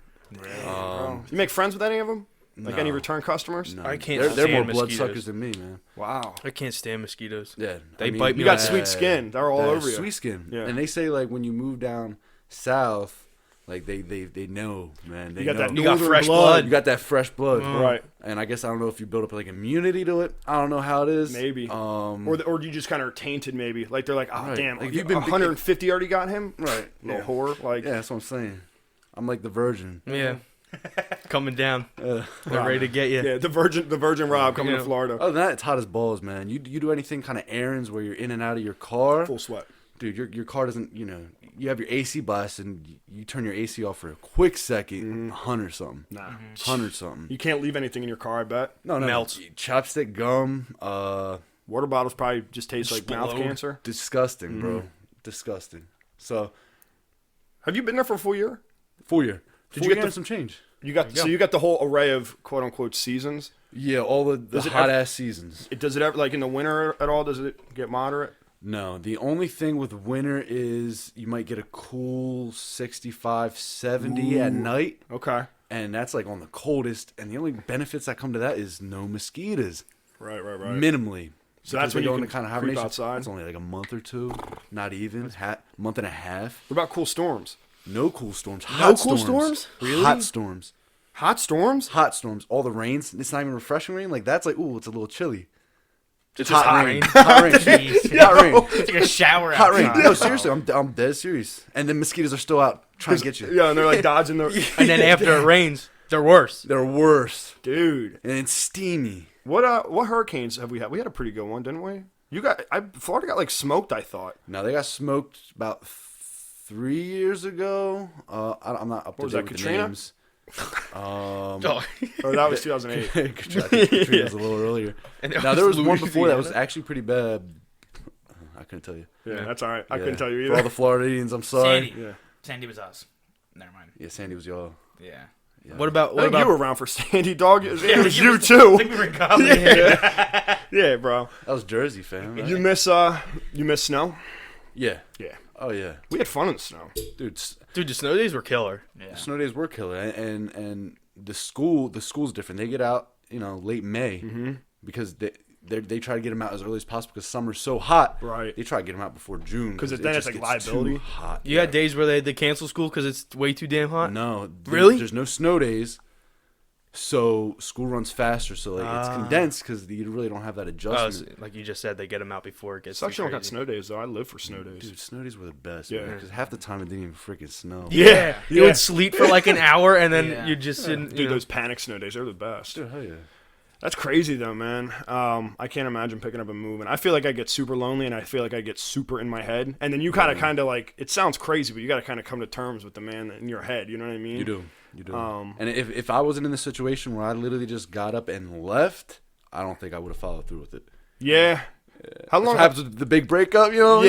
You make friends with any of them? Like any No. return customers? No, I can't They're more stand bloodsuckers mosquitoes. than me, man. Wow. I can't stand mosquitoes. Yeah, They bite me You got Yeah. sweet skin. They're all over you. Sweet skin. Yeah. And they say like when you move down south, like they know, man. They You got know. that You got northern fresh blood. blood. You got that fresh blood, Right. And I guess I don't know if you build up like immunity to it. I don't know how it is. Maybe. Or you just kind of are tainted maybe. Like they're like, oh, Right. damn. Like, Like, you've been 150 already got him? right, Little whore. Like, yeah, that's what I'm saying. I'm like the virgin. Yeah. Coming down. Uh, They're ready to get you. yeah, the Virgin Rob coming Yeah. to Florida. other than that, it's hot as balls, man. You do anything kind of errands where you're in and out of your car, Full sweat. dude. Your car doesn't. You have your AC blast and you turn your AC off for a quick second. 100 something. Nah. 100 something. You can't leave anything in your car, I bet. No, Melts. Chopstick, gum. Water bottles probably just taste like mouth Explode. cancer. Disgusting, bro. Disgusting. So, Have you been there for a full year? full year. Did Full you get year the- and some change? You got the whole array of quote unquote seasons. Yeah, all the Does it hot ever- ass seasons. Does it ever like in the winter at all? Does it get moderate? No, the only thing with winter is you might get a cool 65, 70 at night, Okay. and that's like on the coldest. And the only benefits that come to that is no mosquitoes, Right. minimally. So that's Because when they you go can into kind of creep hibernation. outside? It's only like a month or two, not even month and a half. What about cool storms? No cool storms. No Hot cool storms. storms? Really? Hot storms. Hot storms? Hot storms. All the rains. It's not even refreshing rain. Like that's like, ooh, it's a little chilly. It's Hot hot rain. rain. Hot rain. Jeez. Hot rain. It's like a shower Hot rain. outside. No, seriously, I'm dead serious. And the mosquitoes are still out trying to get you. Yeah, and they're like dodging the And then after it rains, they're worse. They're worse. dude. And it's steamy. What hurricanes have we had? We had a pretty good one, didn't we? Florida got like smoked, I thought. Now they got smoked about 3 years ago. I'm not up to was date that, with Katrina? the names. Oh. Or that was 2008. Katrina was a little earlier. And it Now there was one Louisiana. before that was actually pretty bad. I couldn't tell you. Yeah, that's all right. I Yeah. couldn't tell you For all either. the Floridians, I'm sorry. Sandy. Yeah. Sandy was us. Never mind. Yeah, Sandy was y'all. Yeah. Yeah. What about I think you were around for Sandy, dog. It was you too. I think we were in college. Yeah, bro. That was Jersey, fam. Right? You miss snow? Yeah. Yeah. Oh yeah, We had fun in the snow. dude. Dude, the snow days were killer. Yeah. Snow days were killer, and the school's different. They get out, late May because they try to get them out as early as possible because summer's so hot. Right. They try to get them out before June Because then it's just like gets liability. Too hot. You had days where they had to cancel school because it's way too damn hot? No, Really? There's no snow days, so school runs faster. So it's condensed because you really don't have that Oh, adjustment. like you just said, they get them out before it gets Sucks you too don't got crazy. snow days, though. I live for snow days. Dude, snow days were the best. Yeah. Because half the time it didn't even freaking snow. Yeah. You Yeah. would sleep for like an hour and then Yeah. you just didn't. Dude, those panic snow days, they're the best. Dude, hell yeah. That's crazy, though, man. I can't imagine picking up and moving. I feel like I get super lonely, and I feel like I get super in my head. And then you kind of like, it sounds crazy, but you got to kind of come to terms with the man in your head. You know what I mean? You do. And if I wasn't in the situation where I literally just got up and left, I don't think I would have followed through with it. Yeah. How That's long? what happens with the big breakup, Yeah.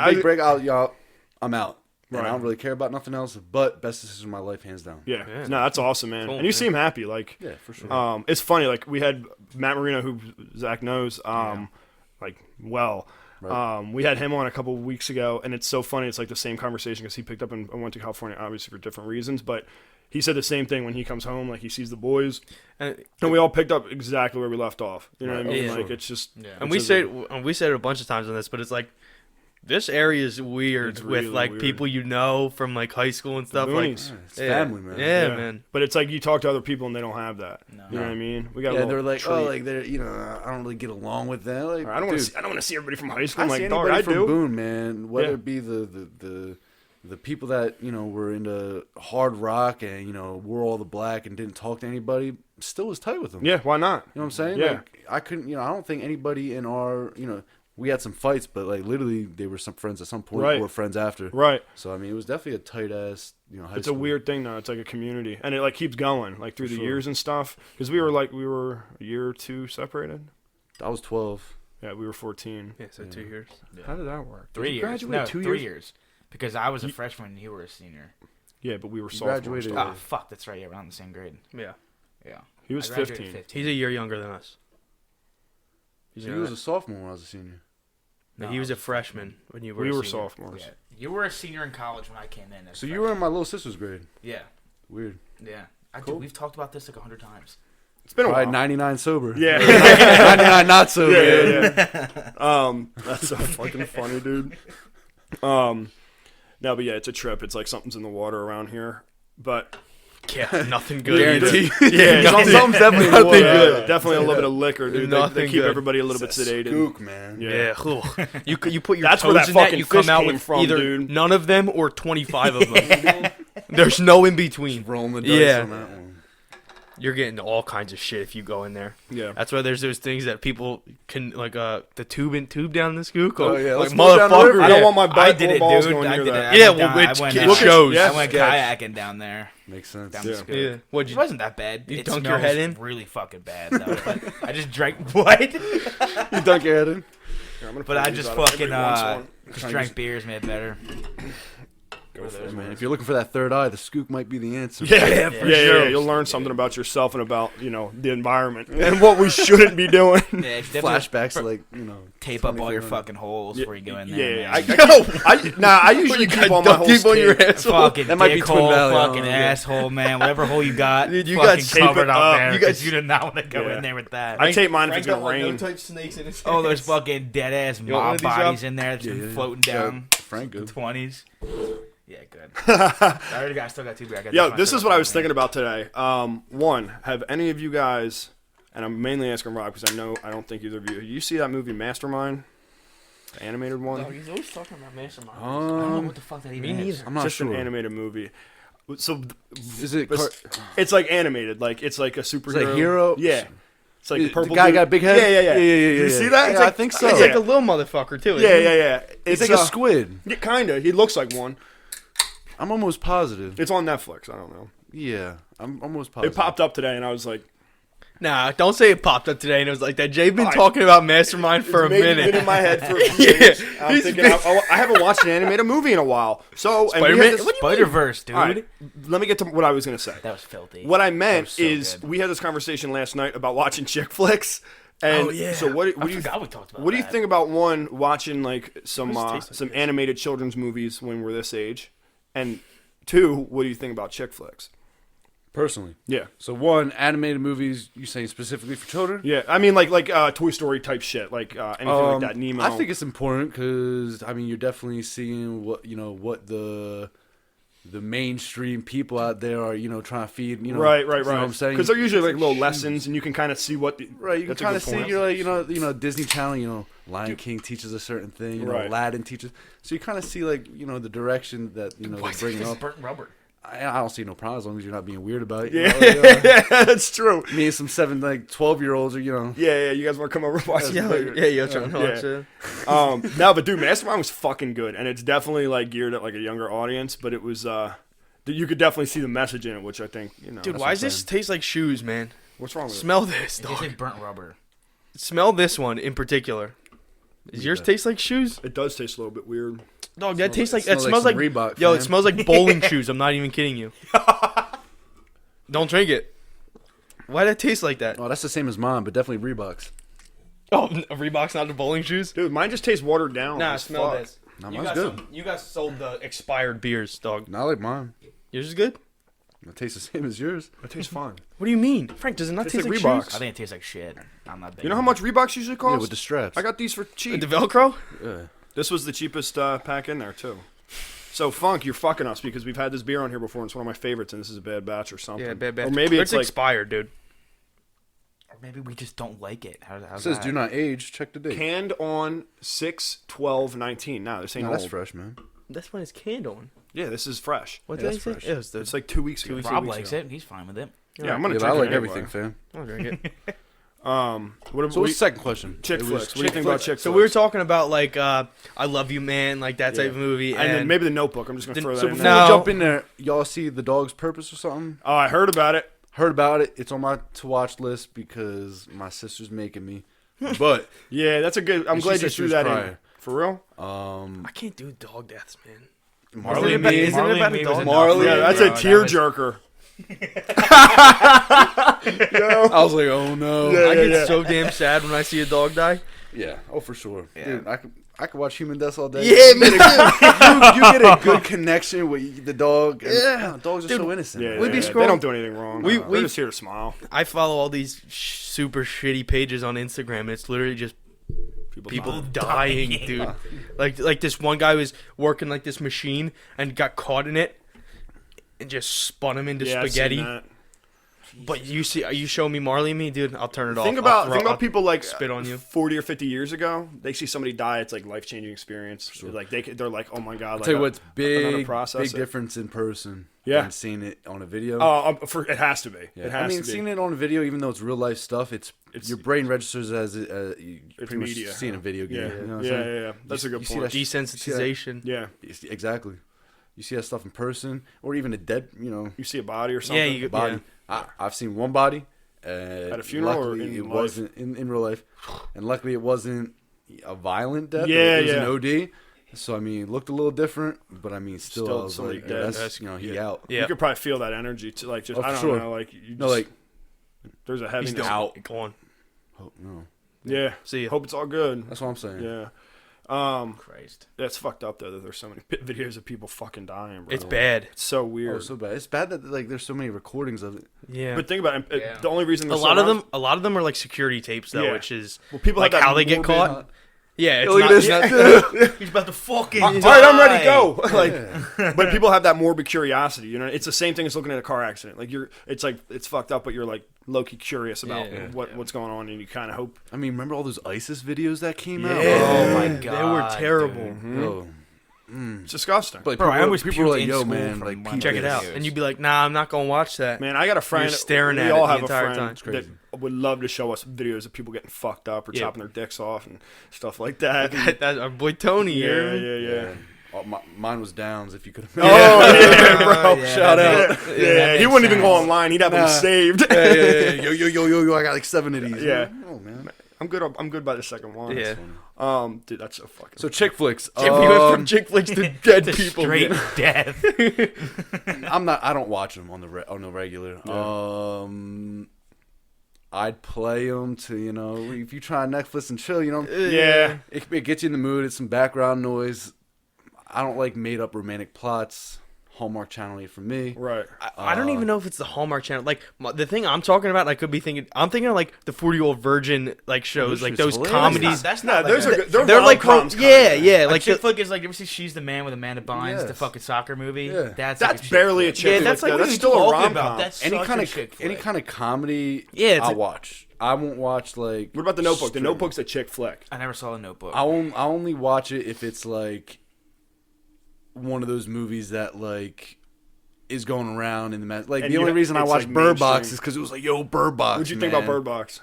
The big break, I'm out. And Right. I don't really care about nothing else, but best decision of my life, hands down. Yeah. Yeah. No, that's awesome, man. Cool, And you man. seem happy. Like, Yeah, for sure. it's funny. Like, we had Matt Marino, who Zach knows, Right. we had him on a couple of weeks ago, and it's so funny. It's like the same conversation because he picked up and went to California, obviously for different reasons, but he said the same thing when he comes home. Like, he sees the boys, and we all picked up exactly where we left off. You know what I mean? Yeah. Like, it's just, And we said it a bunch of times on this, but it's like this area is weird It's with really like weird. people from like high school and stuff. Like, boonies. Yeah, it's family, man. Yeah, man. But it's like you talk to other people and they don't have that. No. You know what I mean? We got a Yeah, little they're like, treat. I don't really get along with them. Like, I don't want dude, to see everybody from high school. I I'm see like, dog, anybody I from do. Boone, man. Whether Yeah. it be the people that were into hard rock and wore all the black and didn't talk to anybody, still was tight with them. Yeah, why not? You know what I'm saying? Yeah. Like, I couldn't. I don't think anybody in our we had some fights, but like literally they were some friends at some point Right. or friends after. Right. So I mean, it was definitely a tight ass high It's school. a weird thing though. It's like a community, and it like keeps going like through For the sure. years and stuff. Because we were a year or two separated. I was 12. Yeah, we were 14. Yeah, so 2 years. How did that work? Did 3 you years. graduate No, 2 3 years? years. Because I was a freshman and you were a senior. Yeah, but we were You sophomores. graduated- still. Ah, fuck, that's right. Yeah, we're not in the same grade. Yeah. Yeah. He was I graduated 15. He's a year younger than us. So you was a sophomore when I was a senior. No, No, he was I a was freshman when you were. We a were senior. sophomores. Yeah. You were a senior in college when I came in. So you were in my little sister's grade. Yeah. Weird. Yeah. Cool. We've talked about this like 100 times. It's been a Probably while. 99 sober. Yeah. 99 not sober. yeah. That's so fucking funny, dude. No, but yeah, it's a trip. It's like something's in the water around here, but Yeah, nothing good. Guarantee. yeah, Something's definitely in the nothing water. good. Definitely a little bit of liquor, dude. They Nothing keep good. everybody a little bit sedated. Skook, man. Yeah, you put your That's toes where that in that, fucking you come fish out came with from, either dude. none of them or 25 of them. There's no in between. Rolling the dice Yeah. on that one. You're getting all kinds of shit if you go in there. Yeah. That's why there's those things that people can like the tube down the skook. Oh, yeah, like let's go down the motherfucker. river. I don't want my butt I did or it, balls dude. going I near did that. it. Yeah, I went well, down- it's I went, it uh, shows. Yeah. I went Sketch. kayaking down there. Makes sense. Down the Yeah. Skook. Yeah. What'd It you? wasn't that bad. You It dunk your smells head in? really fucking bad though. But I just drank what? You dunk your head in? Here, I'm gonna But pull I these just out every fucking once in a while. just drank beers, made it better. Go for Yeah, it, man. If you're looking for that third eye, the skook might be the answer. Yeah, for yeah, sure. You'll learn something about yourself and about the environment and what we shouldn't be doing. Yeah, it's definitely Flashbacks, like tape up all your 2400. fucking holes before you go in there. Yeah, man. I usually keep all my holes Deep on your taped. asshole. Fucking That might be dick Twin hole, Valley, I fucking don't know. asshole, man. Whatever hole you got, Dude, you fucking got tape covered it up up. there. You 'cause guys- you did not want to go Yeah. in there with that. I tape mine if it's gonna rain. type snakes in his Oh, there's fucking dead ass want one mob of these, bodies Rob? in there that's been floating down. Frank, The good. 20s. Yeah, good. I already got. Still got 2 beer. I got Yo, my this third is what I one, was man. thinking about today. One, have any of you guys, and I'm mainly asking Rob because I don't think either of you see that movie Mastermind, the animated one. He's always talking about Mastermind. I don't know what the fuck that even is. neither. I'm not Just sure. an animated movie. So Is it? it's like animated, like it's like a superhero. like hero? Yeah. It's like The the purple guy dude. got a big head? Yeah. Yeah. You see that? Yeah, It's like, I think so. He's Yeah. like a little motherfucker too. Yeah. isn't he? It's like a squid. Yeah, kinda. He looks like one. I'm almost positive. It's on Netflix. I don't know. Yeah, I'm almost It positive. popped up today, and I was like, Nah, don't say it popped up today and it was like that. Jay's been talking about Mastermind for a minute. It's been in my head for a few minutes. I'm thinking, I haven't watched an animated movie in a while. So Spider-Man? Spider-Verse, dude. Right, let me get to what I was going to say. That was filthy. What I meant so is good. we had this conversation last night about watching chick flicks. And so what do you forgot we talked about what do you that. think about watching like some taste like some animated children's movies when we're this age, and 2, what do you think about chick flicks? Personally, Yeah, so 1, animated movies. You saying specifically for children? yeah. I mean like Toy Story type shit, like anything like that. Nemo. I think it's important because you're definitely seeing what the mainstream people out there are trying to feed right. You know what I'm saying? Because they're usually like little lessons, and you can kind of see what. Right, you can that's a kind good of see. point. You're like Disney Channel. Lion King teaches a certain thing. Right. Aladdin teaches. So you kind of see like the direction that they're bringing up. Burnt rubber. I don't see no problem as long as you're not being weird about it. Yeah, that's true. Me and some 12-year-olds are Yeah. You guys want to come over and watch? Yeah, trying to watch it. No, but dude, Mastermind was fucking good, and it's definitely like geared at like a younger audience. But it was you could definitely see the message in it, which I think Dude, why does this taste like shoes, man? What's wrong with Smell this, It dog. tastes like burnt rubber. Smell this one in particular. Does yours taste like shoes? it? It does taste a little bit weird. Dog, that tastes like it it smells smells like like some Reebok, yo. It fam. smells like bowling shoes. I'm not even kidding you. Don't drink it. Why that taste like that? Oh, that's the same as mine, but definitely Reeboks. Oh, a Reebok's not the bowling shoes. Dude, mine just tastes watered down. Nah, as smell fuck. this. Nah, You mine's guys, good. you guys sold the expired beers, dog. Not like mine. Yours is good. It tastes the same as yours. It tastes fine. What do you mean, Frank? Does it not Tastes taste like like Reeboks. shoes? I think it tastes like shit. I'm not big. You know how much Reeboks usually cost? Yeah, with the straps. I got these for cheap. The Velcro? Yeah. This was the cheapest pack in there too. So Funk, you're fucking us because we've had this beer on here before, and it's one of my favorites, and this is a bad batch or something. Yeah, bad. Or maybe it's like expired, dude. Or maybe we just don't like it. How's It says that? do not age. Check the date. canned on 6/12/19. Nah, this ain't No, that's old. fresh, man. That's when it's canned on. Yeah, this is fresh. What Yeah, did I that's say? fresh. It was the, It's like 2 weeks ago. Rob likes it. He's fine with it. Yeah, I'm gonna Yeah, drink but I like it anyway. everything, fam. I'll drink it. What, So what's the second question? chick It was flicks. What do you think about chick flicks? So we were talking about like I Love You Man, like that type of movie, and then maybe The Notebook. I'm just gonna throw that So in before there. No. we jump in there, y'all see The Dog's Purpose or something? Oh, I heard about it. Heard about it. It's on my to-watch list because my sister's making me. But Yeah, that's a good. I'm And she glad you said she threw was that in. crying. For real? I can't do dog deaths, man. Marley Isn't it and about- me. isn't it about Marley a and me was dog? enough. Marley- Yeah, that's Bro, a that tear was- jerker. I was like, oh no. Yeah. I get so damn sad when I see a dog die. Yeah. Oh, for sure. Dude, I could watch Human Death all day. Yeah, me too. you get a good connection with the dog. And, Yeah. dogs are Dude, so innocent. Yeah, We'd be they scrolling- don't do anything wrong. We- They're we- just here to smile. I follow all these super shitty pages on Instagram, and it's literally just people dying, dude. Like this one guy was working like this machine and got caught in it, and just spun him into Yeah, I've seen spaghetti. that. But you show me Marley and Me, dude. I'll turn it off. Think I'll about people like spit on you. 40 or 50 years ago. They see somebody die, it's like life changing experience. Like they're like, oh my god. I'll Like, tell you what's big process it. difference in person Yeah. than seeing it on a video. It has to be. Yeah. It has I mean, to be. seeing it on a video, even though it's real life stuff, it's your brain registers as you pretty much media. seeing a video game. Yeah, You know what I'm yeah, saying? yeah. That's a good you see point. that Desensitization. Yeah, Exactly. You see that stuff in person, or even a dead, you see a body or something. Yeah, you body. I've seen one body. At a funeral or luckily in it life? wasn't in real life, and luckily it wasn't a violent death. Yeah, it was yeah. an OD. So I mean, it looked a little different, but I mean, still I was somebody like, dead. that's he out. Yeah. You could probably feel that energy to like just Oh, I for don't sure. know like you No, just, like there's a heaviness. He's out. Go on. oh, no, Yeah. See ya. Hope it's all good. that's what I'm saying. Yeah. Christ. That's fucked up though that there's so many videos of people fucking dying, bro. It's bad. It's so weird. Oh, so bad. It's bad that like there's so many recordings of it. Yeah. But think about it. Yeah. The only reason a there's lot so of much- them, are like security tapes though, Yeah. which is people like have that how they get morbid- caught. Yeah, it's Look not. at this. Yeah. He's about to fucking All right, I'm ready to go. Like, but people have that morbid curiosity. You know, it's the same thing as looking at a car accident. Like it's fucked up, but you're like low key curious about what's going on, and you kind of hope. I mean, remember all those ISIS videos that came out? Yeah. Oh my They god. were terrible. Oh. It's disgusting. But Bro, I people, was people were puked like, in "Yo, school man, from like one Check it peep out, this." and you'd be like, "Nah, I'm not gonna watch that." Man, I got a friend. You're staring we at all it the have a entire friend time. It's crazy. that would love to show us videos of people getting fucked up or Yeah. chopping their dicks off and stuff like that. That our boy Tony yeah, here. yeah, yeah. Oh, mine was Downs. If you could. Oh yeah, bro. shout out. Yeah, he wouldn't even go online. He'd have them saved. Yeah. Yo, I got like 7 of these. Yeah. Oh man. I'm good by the second one. Yeah. Dude, that's so fucking. So chick flicks. We went from chick flicks to dead people. Straight death. I don't watch them on the regular. Yeah. I'd play them to if you try Netflix and chill. Yeah. It gets you in the mood. It's some background noise. I don't like made up romantic plots. Hallmark Channel ain't for me. Right. I don't even know if it's the Hallmark Channel. Like the thing I'm talking about, I could be thinking. I'm thinking of like the 40-Year-Old Virgin like shows, like those hilarious. comedies. That's not. those are good. They're like rom-coms yeah. Like Like chick flick is like, you ever see She's the Man with Amanda Bynes, the Yes. fucking soccer movie? Yeah. That's barely a chick Yeah, flick. that's like though. what That's are you still a talking rom about? com. That's Any such kind a of chick any flick. kind of comedy. Yeah, I'll watch. I won't watch like. What about The Notebook? The straight- Notebook's a chick flick. I never saw The Notebook. I only watch it if it's like one of those movies that like is going around in the like. And The only reason I it's, watched like, Bird Box mainstream. is because it was like, yo, Bird Box. What'd you think about Bird Box?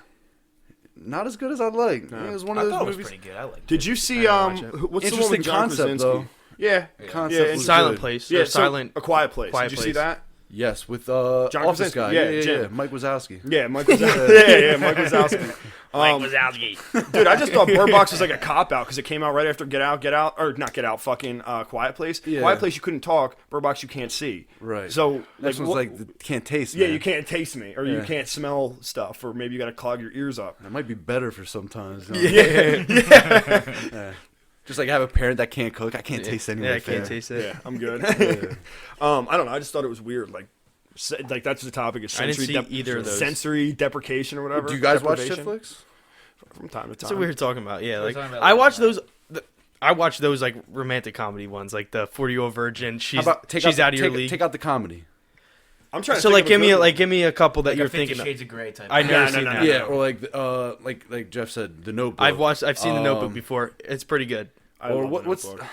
Not as good as I'd like. No. It was one I of thought those it was movies. pretty good. I liked it. Did you see watch it. what's the one Interesting with John concept Krasinski? though. Yeah. Concept Yeah, was Silent good. Place. Yeah, Or Silent. A Quiet Place. Quiet Did you see Place. that? Yes, with John Office Krasinski. guy. Yeah, Jim. Yeah, Mike Wazowski. Yeah, Mike Wazowski. yeah, Mike Wazowski. Mike Wazowski. Dude, I just thought Bird Box was like a cop out because it came out right after Get Out, or not Get Out, fucking Quiet Place. Yeah. Quiet Place you couldn't talk. Bird Box you can't see. Right. So Next one's like can't taste. yeah, man. you can't taste me, or you Yeah. can't smell stuff, or maybe you got to clog your ears up. That might be better for sometimes. Yeah, Just like have a parent that can't cook. I can't taste anything. Yeah, I can't taste it. yeah, I'm good. I don't know. I just thought it was weird. Like that's the topic is I didn't sensory see either of those. sensory deprecation or whatever. Do you guys watch Deprivation. Netflix? From time to time? That's what we were talking about. Yeah, like talking about I like watch that. those. I watch those like romantic comedy ones, like the 40-Year-Old Virgin. She's How about she's out of your league. Take out the comedy. I'm trying to So think like of a good one. give me a couple that Like you're a 50 thinking of. Shades of Grey type. I never No, seen no, that. no. Yeah, or like Jeff said, The Notebook. I've seen the Notebook before. It's pretty good. I Or love what's The Notebook.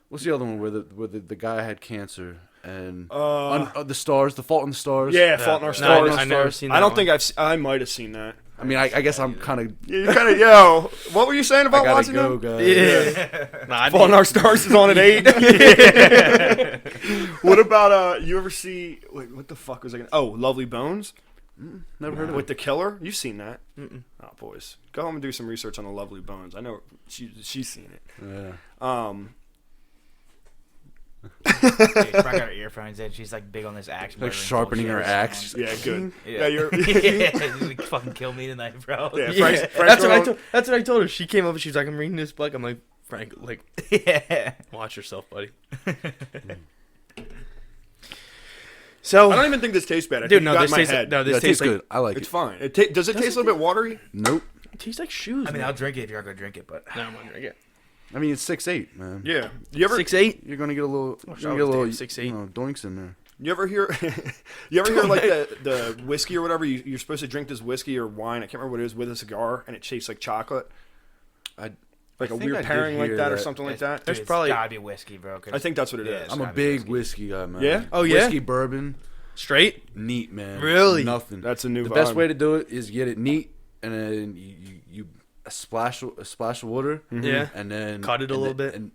what's the other one where the guy had cancer and The Stars, The Fault in the Stars. Yeah, Fault in Our No, Stars. I never seen that. I don't one. think I might have seen that. I mean, I guess I'm kind of. Yeah, you kind of yo. What were you saying I about gotta watching go, them? guys. Yeah. Nah, Fault in Our Stars is on at 8. What about you ever see? Wait, what the fuck was I gonna? Oh, Lovely Bones Never heard of with it. the killer. You've seen that? Oh, boys, go home and do some research on the Lovely Bones. I know she's seen it. Yeah. Dude, Brooke got her earphones in. She's like big on this axe. Like murdering sharpening her bullshit. axe. Yeah, good. Yeah. Yeah, you're. Yeah, she's like, fucking kill me tonight, bro. Yeah, Yeah, Frank's that's what I told her. She came up and she was like, "I'm reading this book." I'm like, "Frank, like, Yeah. watch yourself, buddy." So, I don't even think this tastes bad. I dude, think no, you got this in my tastes head. no, Yeah, this it tastes tastes like good. I like It's it. fine. Does it taste a little bit watery? Nope. it tastes like shoes. I mean, man. I'll drink it if you're gonna drink it, but No, I'm not gonna get I mean, it's 6'8", man. Yeah. You ever 6'8". You're gonna get a little. Oh, You're gonna get a little. 6'8". Doinks in there. You ever hear like the whiskey or whatever? You're supposed to drink this whiskey or wine. I can't remember what it is with a cigar, and it tastes like chocolate. Like a think weird I did pairing like hear that or that. something like It's- that. There's it's probably- gotta be whiskey, bro. 'cause I think that's what it Yeah, is. it's I'm gotta a be big whiskey. whiskey guy, man. Yeah? Oh, yeah? Whiskey bourbon, straight. neat, man. Really? Nothing. That's a new The vibe. best way to do it is get it neat, and then you a splash of water, Yeah. and then Cut it a and little then- bit. and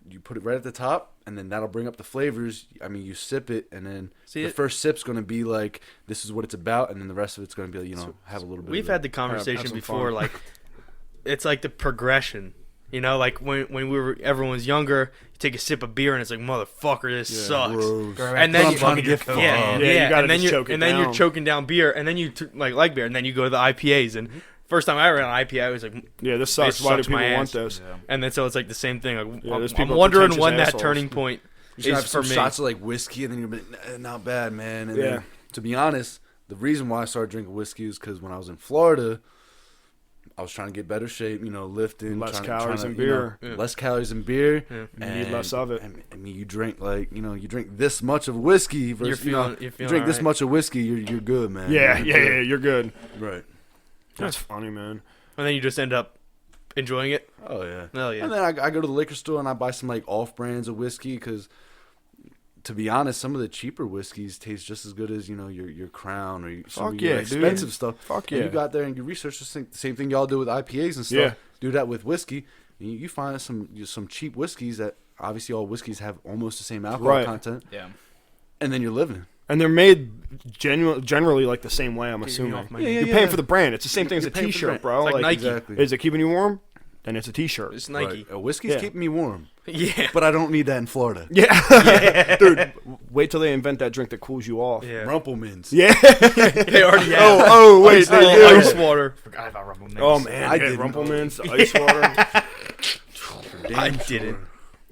you put it right at the top, and then that'll bring up the flavors. I mean, you sip it, and then See the it- first sip's gonna be like, this is what it's about, and then the rest of it's gonna be like, have a little bit. We've of had it. the conversation have some before. fun. Like, it's like the progression. You know, like when everyone was younger, you take a sip of beer and it's like, motherfucker, this sucks. Gross. And then I'm you trying to get yeah, fucked. yeah, Yeah, you gotta and then just you choke it and then down. you're choking down beer, and then you like beer, and then you go to the IPAs. And first time I ever had an IPA, I was like, Yeah, this sucks. It Why do sucks my people want ass. this? Yeah. and then so it's like the same thing. Like, Yeah, there's I'm people wondering pretentious when that assholes. turning point You should have is some for me. shots of like whiskey, and then you're like, not bad, man. And Yeah. then, to be honest, the reason why I started drinking whiskey is because when I was in Florida, I was trying to get better shape, lifting, Less trying calories to, in beer. Yeah. less calories in beer. Yeah. You need less of it. I mean, you drink you drink this much of whiskey versus You're you feeling drink this alright. much of whiskey, you're good, man. Yeah, You're yeah, good. you're good. Right. That's funny, man. And then you just end up enjoying it. Oh yeah. Oh yeah. And then I go to the liquor store and I buy some like off brands of whiskey because, to be honest, some of the cheaper whiskeys taste just as good as your Crown or some Fuck of your yeah, expensive dude. stuff. Fuck And yeah. you go out there and you research the same thing y'all do with IPAs and stuff. Yeah. Do that with whiskey. And you find some cheap whiskeys that obviously all whiskeys have almost the same alcohol content. Yeah. And then you're living. And they're made generally like the same way, I'm assuming. You're paying for the brand. It's the same thing as a T-shirt, bro. It's like Nike. Exactly. Is it keeping you warm? Then it's a T-shirt. It's Nike. Right. A whiskey's keeping me warm. Yeah. But I don't need that in Florida. Yeah. Dude, wait till they invent that drink that cools you off. Yeah. Rumplemans. Yeah. They already have. Oh, wait. They do. Ice water. Forgot about Rumplemans. Oh, man. I Yeah, didn't. Rumplemans, the ice water. I didn't.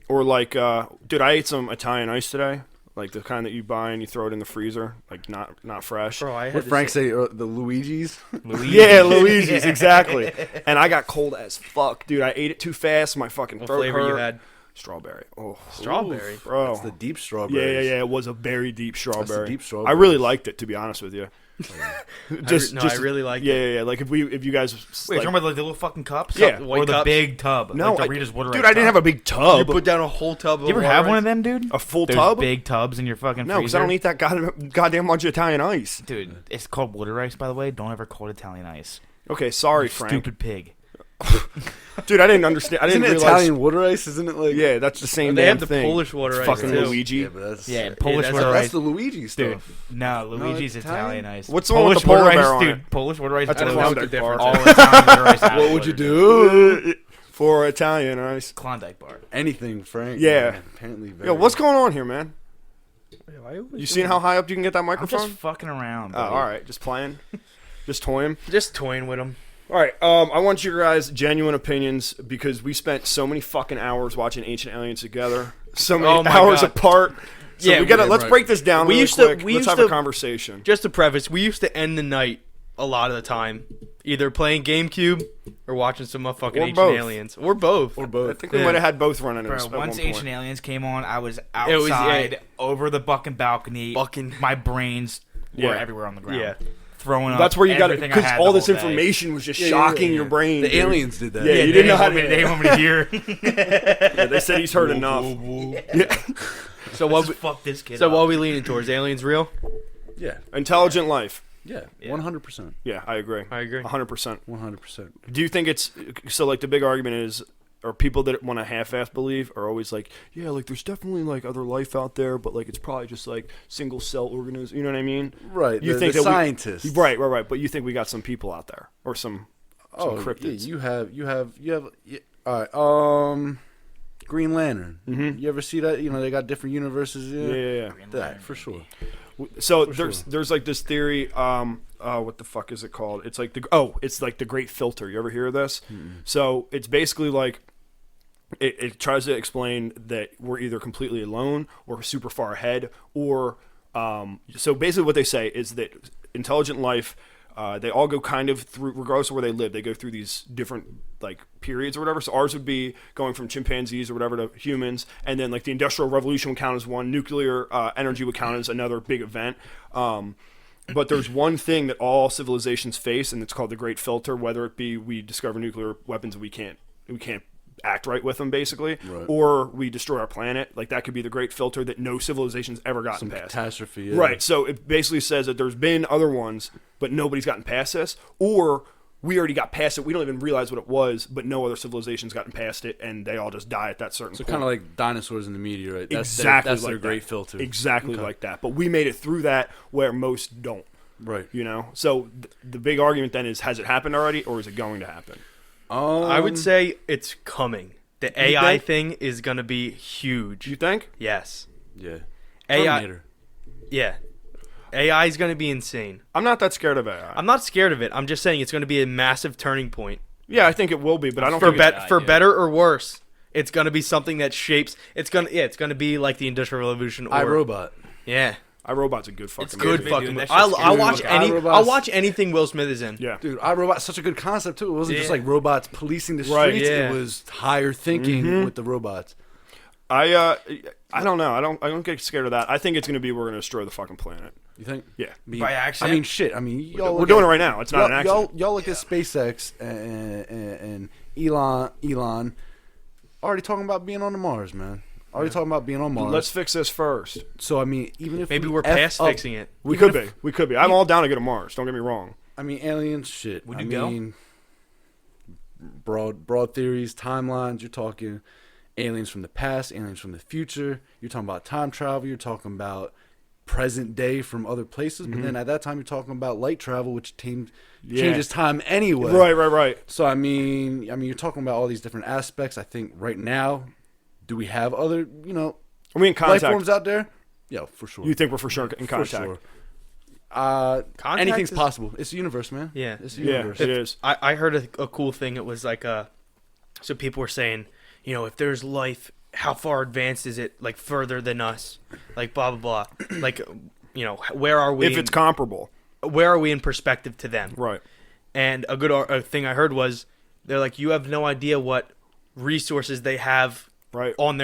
Or like, dude, I ate some Italian ice today. Like the kind that you buy and you throw it in the freezer, like not fresh. Bro, I had What this- Frank say? The Luigi's? Yeah, Luigi's, exactly. And I got cold as fuck, dude. I ate it too fast. My fucking What throat flavor hurt. you had? Strawberry. Oh, Strawberry. bro. It's the deep strawberry. Yeah. It was a very deep strawberry. deep I strawberries. really liked it, to be honest with you. I really liked it. Yeah. Like if you guys, Wait, like, you're talking about like the little fucking cups? Yeah. Or White the cups? big tub? no, like the Rita's water dude, I didn't have a big You tub, put down a whole tub of You ever water have one ice? of them, dude? a full There's tub. big tubs in your fucking No, because freezer. I don't eat that goddamn much Italian ice. Dude, it's called water ice, by the way. Don't ever call it Italian ice. Okay, sorry, Frank. Stupid pig. Dude, I didn't understand. I Isn't didn't it realize. Italian water ice? Isn't it like? Yeah, that's the same. They damn have the thing. Polish water It's ice, fucking too. Luigi. Yeah, but that's Polish that's water that's ice. the Luigi Dude, stuff. no, Luigi's it's Italian Italian? ice. What's the one with Polish the polar water bear ice, on dude? it? Polish water ice. That's I a don't know what the Klondike difference bar. all Italian water ice. What would you do? For Italian ice. Klondike bar. Anything, Frank. Yeah. Man, apparently very. Yo, what's going on here, man? You You seen how high up you can get that I'm microphone? just fucking around. Oh, buddy. all right, just playing, just toying. Just toying with them. All right, I want your guys' genuine opinions because we spent so many fucking hours watching Ancient Aliens together, so many Oh my hours God. apart. So Yeah, we gotta yeah, let's right. break this down. We really used to- quick. we Let's used have to- a conversation. Just to preface, we used to end the night a lot of the time either playing GameCube or watching some motherfucking Or Ancient both. Aliens. Or both. Or both. I think we Yeah. might have had both running. Bro, at once one Ancient point. Aliens came on, I was It was- outside yeah. over the fucking balcony. Fucking- My brains Yeah. were everywhere on the ground. Yeah. Throwing up. That's where you got to everything I because had all the this whole day. information was just Yeah, shocking yeah. your brain. The dude. aliens did that. Yeah, you They didn't know how want me- to. They didn't want me to hear. Yeah, they said he's heard enough. So what? We, Fuck this kid. so up. what are we leaning towards? Aliens real? Yeah. Intelligent life. Yeah. Yeah. 100%. Yeah, I agree. I agree. 100%. 100%. Do you think it's so? Like the big argument is, or people that want to half-ass believe are always like, yeah, like there's definitely like other life out there, but like it's probably just like single-cell organisms. You know what I mean? Right. You the, think the that scientists. Right. But you think we got some people out there or some cryptids? Yeah, you have. Yeah, all right. Green Lantern. Mhm. You ever see that? You know, they got different universes. Yeah. That for sure. So For there's like this theory. What the fuck is it called? It's like it's like the Great Filter. You ever hear of this? So it's basically like it tries to explain that we're either completely alone or super far ahead, or so basically what they say is that intelligent life. They all go kind of through, regardless of where they live, they go through these different like periods or whatever. So ours would be going from chimpanzees or whatever to humans, and then like the Industrial Revolution would count as one, nuclear energy would count as another big event. But there's one thing that all civilizations face, and it's called the Great Filter. Whether it be we discover nuclear weapons and we can't act right with them, basically, Right. or we destroy our planet. Like that could be the Great Filter that no civilization's ever gotten Some past. catastrophe. Yeah. Right. So it basically says that there's been other ones, but nobody's gotten past this, or we already got past it. We don't even realize what it was, but no other civilization's gotten past it, and they all just die at that certain So point. kind of like dinosaurs in the meteorite. That's exactly That's like their great that. filter. Exactly Okay. like that. But we made it through that where most don't. Right. You know. So the big argument then is: has it happened already, or is it going to happen? I would say it's coming. The AI think? thing is going to be huge. Do you think? Yes. Yeah. AI. Terminator. Yeah. AI is going to be insane. I'm not that scared of AI. I'm not scared of it. I'm just saying it's going to be a massive turning point. Yeah, I think it will be, but I don't For think it's- for yeah. better or worse. It's going to be something that shapes. It's going to be like the Industrial Revolution. Or, iRobot. Yeah. iRobot's a good fucking It's movie. good movie, fucking dude. movie. That shit's I'll good. watch Dude, any. iRobot's- I'll watch anything Will Smith is in. Yeah. Dude, iRobot's such a good concept too. It wasn't just Yeah. like robots policing the Right, streets. yeah. It was higher thinking with the robots. I don't know. I don't get scared of that. I think it's going to be we're going to destroy the fucking planet. You think? Yeah. By accident? I mean, shit. I mean, y'all We're look doing at- it right now. It's not an accident. Y'all look at SpaceX and Elon already talking about being on the Mars, man. Already talking about being on Mars. Let's fix this first. So I mean, even if Maybe we we're F past up- fixing it. We Even could if- be. We could be. I'm all down to go to Mars. Don't get me wrong. I mean, aliens, shit. Would I you go? mean, broad theories, timelines. You're talking aliens from the past, aliens from the future. You're talking about time travel. You're talking about present day from other places. But then at that time, you're talking about light travel, which changes time anyway. Right. So I mean, you're talking about all these different aspects. I think right now, do we have other, Are we in contact? life forms out there? Yeah, for sure. You think we're for sure in contact? For sure. Anything's possible. It's the universe, man. Yeah. It's the universe. It is. I heard a cool thing. It was like so people were saying, if there's life, how far advanced is it? Like further than us? Like blah blah blah. Like where are we? If it's comparable, where are we in perspective to them? right? And a good thing I heard was they're like, you have no idea what resources they have. Right. On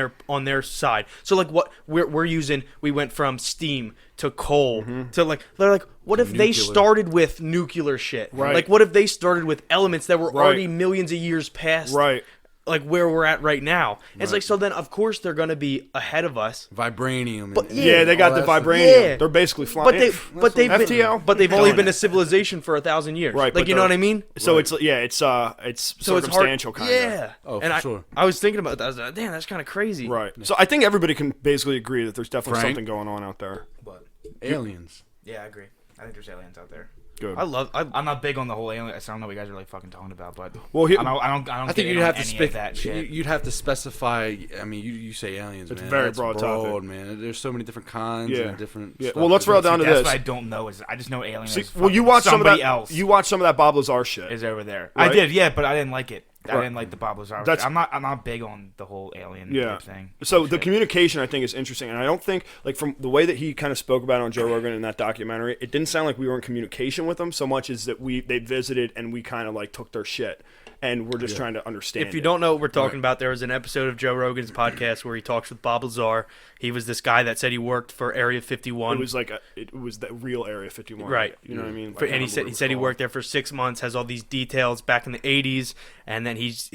their side. So like what we're using, we went from steam to coal to like they're like, what if they started with nuclear shit? Right. Like what if they started with elements that were Right. already millions of years past Right. like where we're at right now. And it's like, so then of course they're gonna be ahead of us. Vibranium. But Yeah, they got the vibranium. Yeah. They're basically flying. But they've FTL? been, but they've only been a civilization for 1,000 years. Right, Like but you know they're- what I mean? So Right. it's So it's circumstantial hard. kind of. Yeah. Oh, and for sure. I was thinking about that. I was like, damn, that's kind of crazy. Right. So I think everybody can basically agree that there's definitely Frank? something going on out there. But Aliens. yeah, I agree. I think there's aliens out there. Good. I'm not big on the whole alien. So I don't know what you guys are like fucking talking about, but Well, I don't I get think in you'd on have to any of that shit. You'd have to specify. I mean, you say aliens, It's man. a very That's broad topic. man. There's so many different kinds Yeah. and different. Yeah. stuff. Well, let's roll down to That's this. what I don't know. Is I just know aliens. See, is well, you fucking watch some of somebody that. else You watch some of that Bob Lazar shit. is over there. Right? I did, yeah, but I didn't like it. I Right. didn't like the Bob Lazar. That's- I'm not big on the whole alien Yeah. type thing. So the Shit. communication I think is interesting, and I don't think like from the way that he kind of spoke about it on Joe Rogan in that documentary, it didn't sound like we were in communication with them so much as that they visited and we kind of like took their shit, and we're just trying to understand. If you it. don't know what we're talking about, there was an episode of Joe Rogan's podcast where he talks with Bob Lazar. He was this guy that said he worked for Area 51. it was like it was the real Area 51, Right. You know what I mean? For- and he said he worked there for 6 months, has all these details back in the 80s, and then he's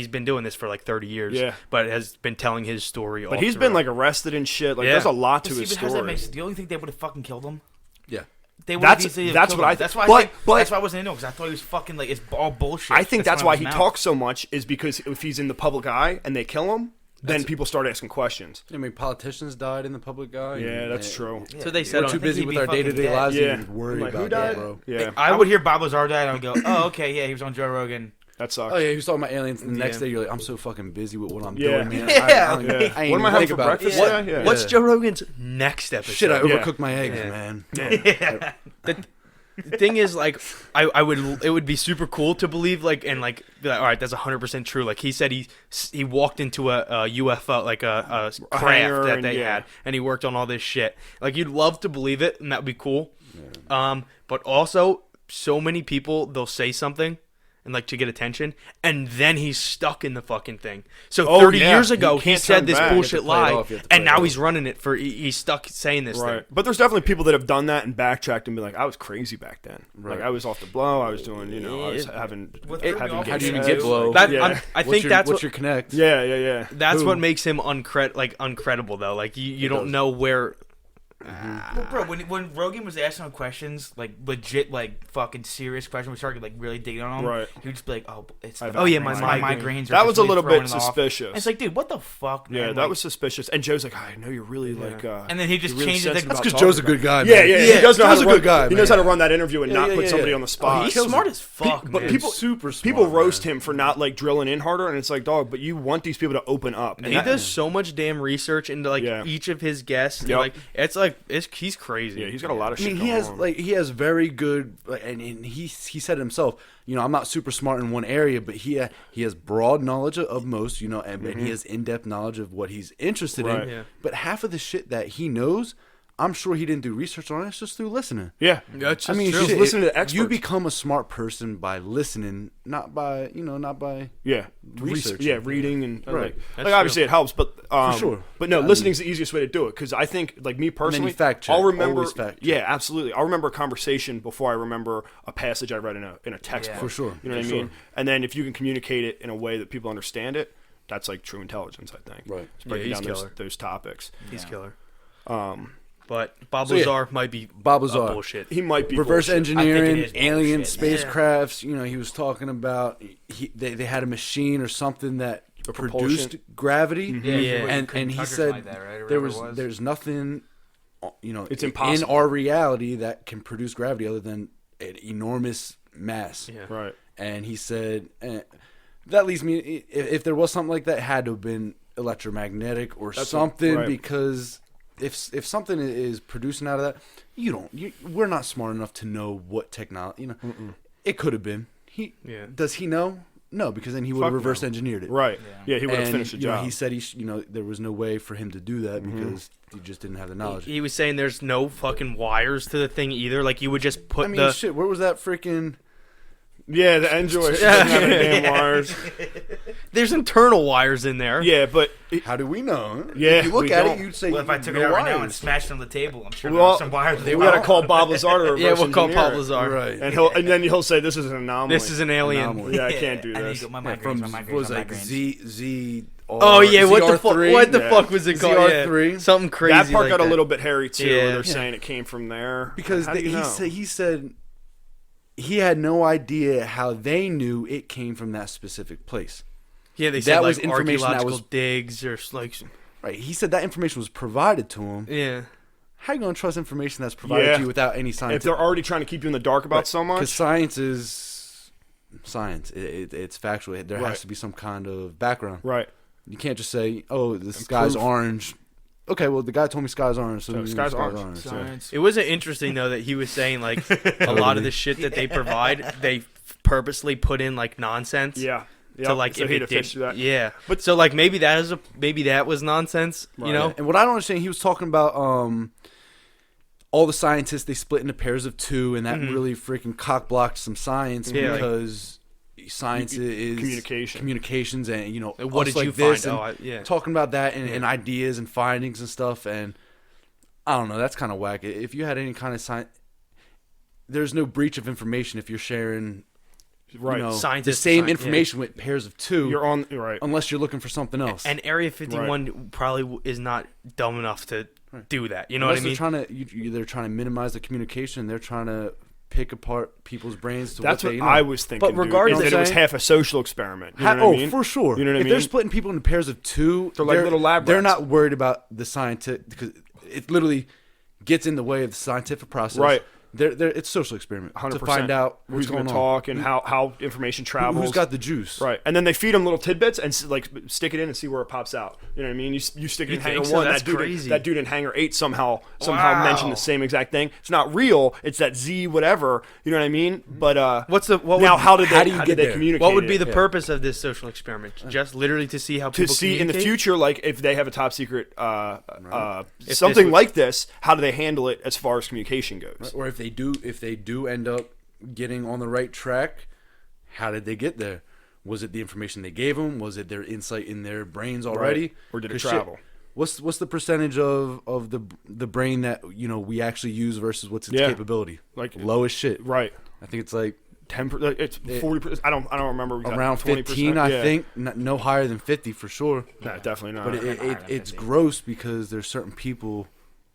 been doing this for like 30 years. Yeah. But has been telling his story. But he's been like arrested and shit. Like Yeah. there's a lot to See, his but how's that story. make? Do you only think they would have fucking killed him? Yeah. They would That's- have easily that's killed what I him. think. That's why. But- that's why I wasn't into it because I thought he was fucking like it's all bullshit. I think that's coming why out he of his talks so much is because if he's in the public eye and they kill him, then people start asking questions. I mean, politicians died in the public eye. Yeah, and that's true. mouth. So they said We're on- too think busy he'd with be our fucking day-to-day dead. lives Yeah. to even worry I'm like, about who that, died? bro. Yeah, I would hear Bob Lazar died and I would go, oh okay, yeah, he was on Joe Rogan. that sucks. Oh yeah, he was talking about aliens. And the next Yeah. day, you're like, I'm so fucking busy with what I'm Yeah. doing, man. Yeah. I ain't What am I even having think for about it. breakfast? What? Yeah. What's Joe Rogan's next episode? Shit, I Yeah. overcooked my eggs, Yeah. man. The thing is, like, it would be super cool to believe, like, and like, be like, all right, that's 100% true. Like he said, he walked into a UFO, like a hangar craft that and- they yeah. had, and he worked on all this shit. Like you'd love to believe it, and that would be cool. But also, so many people they'll say something. And like to get attention, and then he's stuck in the fucking thing. So Oh, 30 yeah. years ago, You he can't said turn this back. You have to bullshit play it lie, off. You have to play and it now off. he's running it for. He's stuck saying this Right. thing. But there's definitely people that have done that and backtracked and been like, I was crazy back then. Right. Like I was off the blow. I was doing, I was having. What having threw me off gay How do you even sex. get blow? That, Yeah. I think that's what's what your connect? Yeah. that's Who? what makes him uncredible though. Like you don't does. know where. Well, bro, when Rogan was asking him questions, like legit, like fucking serious questions, we started like really digging on him. Right. He would just be like, "Oh, it's I've the had yeah, migraines. my migraines." Are That just was a really little throwing bit it off." suspicious. And it's like, dude, what the fuck, man? Yeah, that Like, was suspicious. And Joe's like, I know you're really like. And then he just you're really changed it. sensitive That's about Because talking Joe's a about good guy, Yeah, man. yeah, he does know how Joe's to a run, good guy, He knows man. how to run that interview and not put yeah, somebody yeah. on the spot. he's kills smart it. as fuck. But man. people- super smart. People roast man. him for not like drilling in harder, and it's like, dog. But you want these people to open up. And he does so much damn research into like Yeah. each of his guests. And, Yep. he's crazy. Yeah, he's got a lot of I shit. mean, he going has on. he has very good, and he said it himself. I'm not super smart in one area, but he has broad knowledge of most. And he has in-depth knowledge of what he's interested Right. in. Yeah. But half of the shit that he knows, I'm sure he didn't do research on. It's just through listening. Yeah, That's I just mean, true. Just shit, listen to the experts. You become a smart person by listening, not by Yeah, research. Yeah, reading and Right. like obviously it helps, but sure. But no, I listening is the easiest way to do it because I think like me personally, fact check. I'll remember. Always fact check. Yeah, absolutely. I'll remember a conversation before I remember a passage I read in a textbook. For sure. You know what I mean? And then if you can communicate it in a way that people understand it, that's like true intelligence. I think. Right. It's breaking he's down killer. those topics. He's killer. Um, But Bob So, yeah. Lazar might be Bob Lazar. bullshit. he might be reverse bullshit. engineering, is alien bullshit. spacecrafts. He was talking about they had a machine or something that produced gravity. Yeah. And he said like that, right? there's nothing, it's impossible in our reality that can produce gravity other than an enormous mass. Yeah. Right. And he said that leads me, if there was something like that, it had to have been electromagnetic or something, because if something is producing out of that, we're not smart enough to know what technology. It could have been. Does he know? No, because then he would have reverse engineered it. Right. Yeah, he would have finished the job. He said there was no way for him to do that because he just didn't have the knowledge. He was saying there's no fucking wires to the thing either. Like you would just put shit. Where was that freaking? Yeah, the Enjoy doesn't have any damn wires. There's internal wires in there. Yeah, but how do we know? Yeah, if you look at it, you'd say. Well, if I took it out right now and smashed it on the table, I'm sure there's some wires. We gotta call Bob Lazar to reverse we'll call engineer Bob it. Lazar, right? And then he'll say this is an anomaly. This is an alien. Anomaly. Yeah, I can't do this. My From migraines, what was my like migraines. Z. Oh yeah, what the fuck? What the Yeah. fuck was it called? ZR3. Yeah. Something crazy. That part like got that. a little bit hairy too. Yeah. Where they're saying it came from there Because How do you know? he said he had no idea how they knew it came from that specific place. Yeah, they said that like was information that archaeological was digs or like. right. He said that information was provided to him. Yeah. How you gonna trust information that's provided to you without any science? If they're already trying to keep you in the dark about so because much, science is science. It's factual. There has to be some kind of background. right? You can't just say, "Oh, the sky's orange." Okay, well, the guy told me sky's orange, so sky's orange. so- Science. It was interesting though that he was saying like a lot of the shit that they provide, they purposely put in like nonsense. Yeah. To like so if he'd it have did, that. yeah. But so like maybe that was nonsense, you know? And what I don't understand, he was talking about all the scientists, they split into pairs of two, and that really freaking cock blocked some science because science is communications, and What did like you this find? and talking about that and ideas and findings and stuff, and I don't know, that's kind of whack. If you had any kind of science, there's no breach of information if you're sharing the same information with pairs of two. You're on right unless you're looking for something else. And Area 51 probably is not dumb enough to do that. You know what I mean? They're trying to minimize the communication. They're trying to pick apart people's brains to That's what what they know. I was thinking. But regardless, that it was half a social experiment. You know what I mean? For sure. You know what I if mean? they're splitting people into pairs of two, They're like little lab They're rats. not worried about the scientific, because it literally gets in the way of the scientific process. Right. It's a social experiment 100%. to find out who's going to on. talk and how information travels. Who's got the juice? Right, and then they feed them little tidbits and like stick it in and see where it pops out. You know what I mean? You stick it in Hanger 1. That's that dude, crazy. That dude in Hanger 8 somehow mentioned the same exact thing. It's not real. It's that Z whatever. You know what I mean? But how did they communicate? What would be the it? purpose of this social experiment? Just literally to see how people in the communicate? future, like if they have a top secret something like this, how do they handle it as far as communication goes? Or if they do end up getting on the right track, how did they get there? Was it the information they gave them? Was it their insight in their brains already? Right. Or did it travel? What's the percentage of the brain that we actually use versus what's its capability? Like low as shit. Right. I think it's like 10%. It's 40%. I don't remember. Around 15, 20%. I think. No higher than 50 for sure. No, definitely not. But it's gross because there's certain people,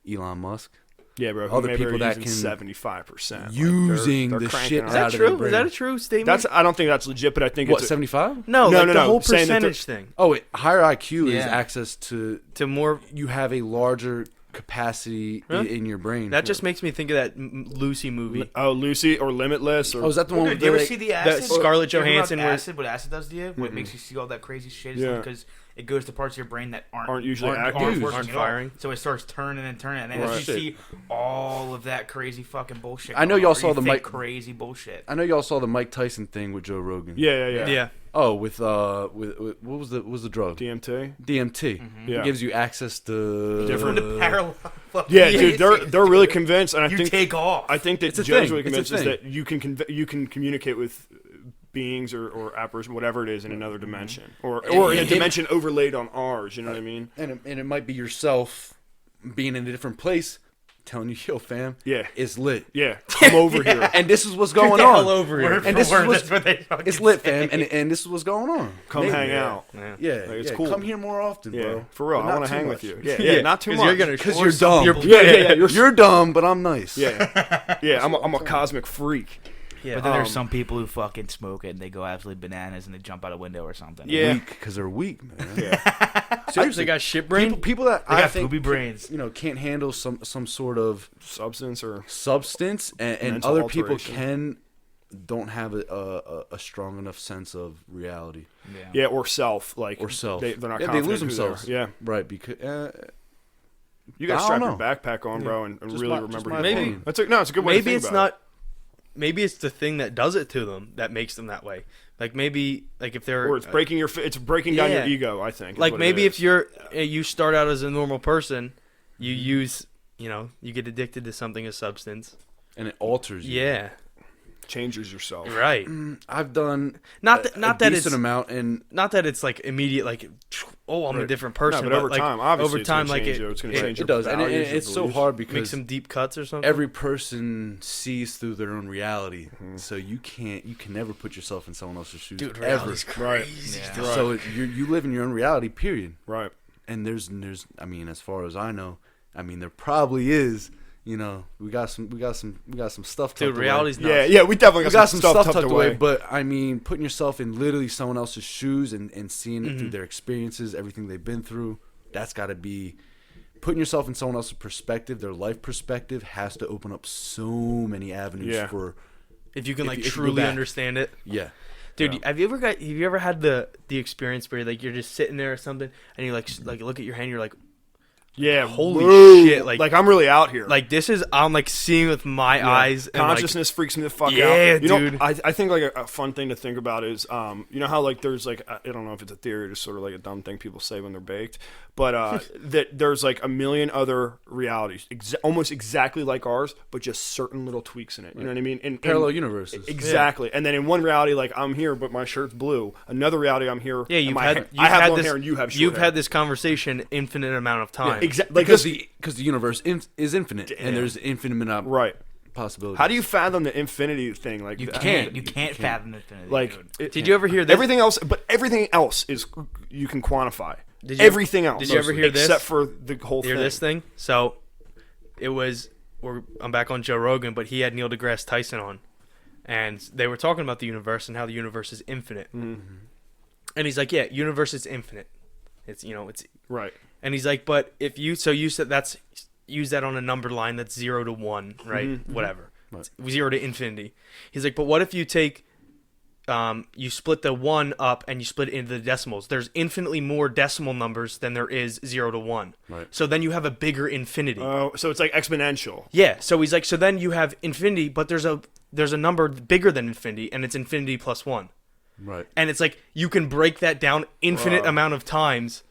Elon Musk. Yeah, bro. Other people that can 75% using they're the cranking shit out. Is out that of their true? brain. Is that a true statement? I don't think that's legit, but I think What, it's 75? No, the whole saying that percentage thing. Oh, higher IQ is Yeah. access to more. You have a larger capacity in your brain. That just makes me think of that Lucy movie. Lucy or Limitless. Or is that the one? Dude, do you ever see the acid? Scarlett You ever Johansson about was- acid. What acid does to you? What makes you see all that crazy shit? Yeah. Because it goes to parts of your brain that aren't usually active. working Aren't at all. firing. So it starts turning and turning, and then Right. as you see all of that crazy fucking bullshit. I know going y'all on, saw you the think Mike- crazy bullshit. I know y'all saw the Mike Tyson thing with Joe Rogan. Yeah. Oh, with what was the drug? DMT. DMT. Yeah. It gives you access to Different- The parallel. Yeah, dude, they're really convinced, and I You think take off. I think that It's a Joe's thing. really It's a convinced is thing. that you can communicate with beings or apparition, whatever it is, in another dimension, or in a dimension overlaid on ours. You know what I mean? and it might be yourself being in a different place, telling you, "Yo, fam, Yeah. it's lit." Yeah, come over here. And this is what's going the on. hell over here. And this is Word, what's, that's what they fucking it's lit, say. fam. And this is what's going on. Come hang out. Yeah, it's yeah, cool. Come here more often, Yeah, bro. for real. But I not want to too hang much. with you. Yeah, not too much. You're gonna Because you're dumb. Yeah, You're dumb, but I'm nice. Yeah, I'm a cosmic freak. Yeah. But then there's some people who fucking smoke it and they go absolutely bananas and they jump out a window or something. Yeah. Weak, because they're weak, man. Yeah. Seriously, they got shit brain. People that They I got think poopy brains. can't handle some sort of substance and mental other people alteration. don't have a strong enough sense of reality. Yeah, or self. They're not confident they lose who they are. themselves. Yeah. Right, because you got to strap your backpack on, bro, and really remember your maybe. phone. It's a good way to think about it. Maybe it's the thing that does it to them that makes them that way. Like maybe, like if they're, or it's breaking it's breaking down your ego. I think. Like maybe if you start out as a normal person, you use, you get addicted to something, a substance, and it alters you. Yeah. Changes yourself. Right. I've done not that decent it's amount, and not that it's like immediate, like, I'm a different person. No, but over time, obviously, over time, it's going to change. It does, and it's so hard because make some deep cuts or something. Every person sees through their own reality, so you can never put yourself in someone else's shoes. Dude, reality's crazy. Right. Yeah. So you live in your own reality, period. Right. And there's I mean, as far as I know, there probably is. We got some stuff. Dude, reality's away. nuts. Yeah, we definitely got some stuff tucked away. But I mean, putting yourself in literally someone else's shoes and seeing it through their experiences, everything they've been through, that's got to be putting yourself in someone else's perspective. Their life perspective has to open up so many avenues for. If you can truly understand it. Yeah. Dude, have you ever had the experience where you're just sitting there or something and you like look at your hand, you're like, yeah, holy shit! Like I'm really out here. Like this is I'm seeing with my eyes. And consciousness freaks me the fuck out. Yeah, dude. I think a fun thing to think about is how there's I don't know if it's a theory or just sort of a dumb thing people say when they're baked, but that there's a million other realities almost exactly like ours, but just certain little tweaks in it. You know what I mean? In parallel universes. Exactly. Yeah. And then in one reality, I'm here, but my shirt's blue. Another reality, I'm here. Yeah, I have long hair and you have short You've hair. had this conversation infinite amount of time. Yeah, exactly. Because the universe is infinite, and there's infinite amount right possibilities. How do you fathom the infinity thing? You can't fathom infinity. Did you ever hear this? Everything else is you can quantify. Everything else. Did you ever hear this? Except for the whole thing. Hear this thing? So, it was. I'm back on Joe Rogan, but he had Neil deGrasse Tyson on, and they were talking about the universe and how the universe is infinite. Mm-hmm. And he's like, "Yeah, universe is infinite. It's right." And he's like, "But if you said use that on a number line that's 0 to 1, right? Mm-hmm. Whatever, right. 0 to infinity." He's like, "But what if you take you split the 1 up and you split it into the decimals? There's infinitely more decimal numbers than there is 0 to 1. Right. So then you have a bigger infinity. Oh, so it's exponential. Yeah. So he's like, so then you have infinity, but there's a number bigger than infinity, and it's infinity plus 1. Right. And it's you can break that down infinite amount of times.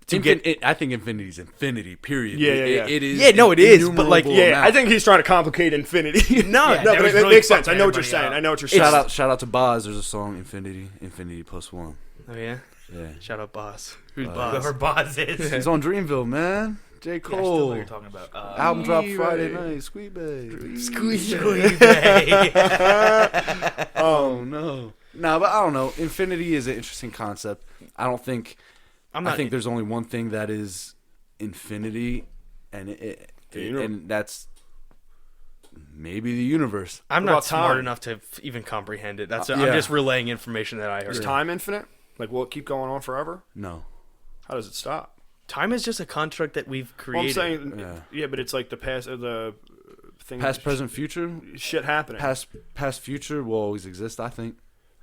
I think infinity is infinity. Period. Yeah. It is. Yeah, no, it is. But I think he's trying to complicate infinity. No, but it really makes sense. I fucking know what you're everybody saying. Shout out to Boz. There's a song Infinity plus 1. Oh yeah. Yeah. Shout out Boss. Who's Whoever Boss? Boss is. He's on Dreamville, man. J. Yeah, I still know Cole. what you're talking about. Album dropped Friday night. Squeak Bay. Squeeze. Oh no. Nah, but I don't know. Infinity is an interesting concept. I think there's only one thing that is infinity, and and that's maybe the universe. I'm What not about smart time? enough to even comprehend it. I'm Yeah. just relaying information that I heard. Is time infinite? Will it keep going on forever? No. How does it stop? Time is just a construct that we've Well, I'm created. saying, Yeah. but it's the past, the thing. Past, present, future. Shit happening. Past, future will always exist. I think.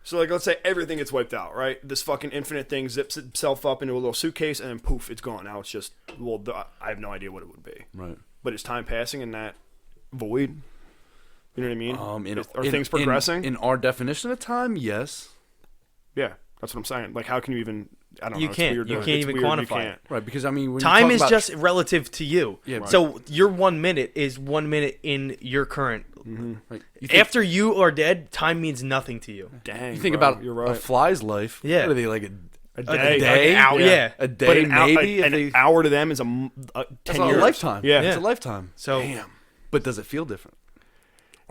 So, let's say everything gets wiped out, right? This fucking infinite thing zips itself up into a little suitcase, and then poof, it's gone. Now it's just, I have no idea what it would be. Right. But is time passing in that void? You know what I mean? Are In- things progressing? In our definition of time, yes. Yeah, that's what I'm saying. How can you even? I don't know. You It's can't. weird You to- can't it's even weird, you quantify can't. Right, because when you Time talk is about just relative to you. Yeah, right. So your 1 minute is 1 minute in your current. Right. You think, After you are dead, time means nothing to you. Dang, you think bro, about you're a right. fly's life. Yeah. What are they A day? day, An hour, yeah. A day, But maybe. an hour to them is a 10 That's years. a lifetime. Yeah. It's a lifetime. So Damn. But does it feel different?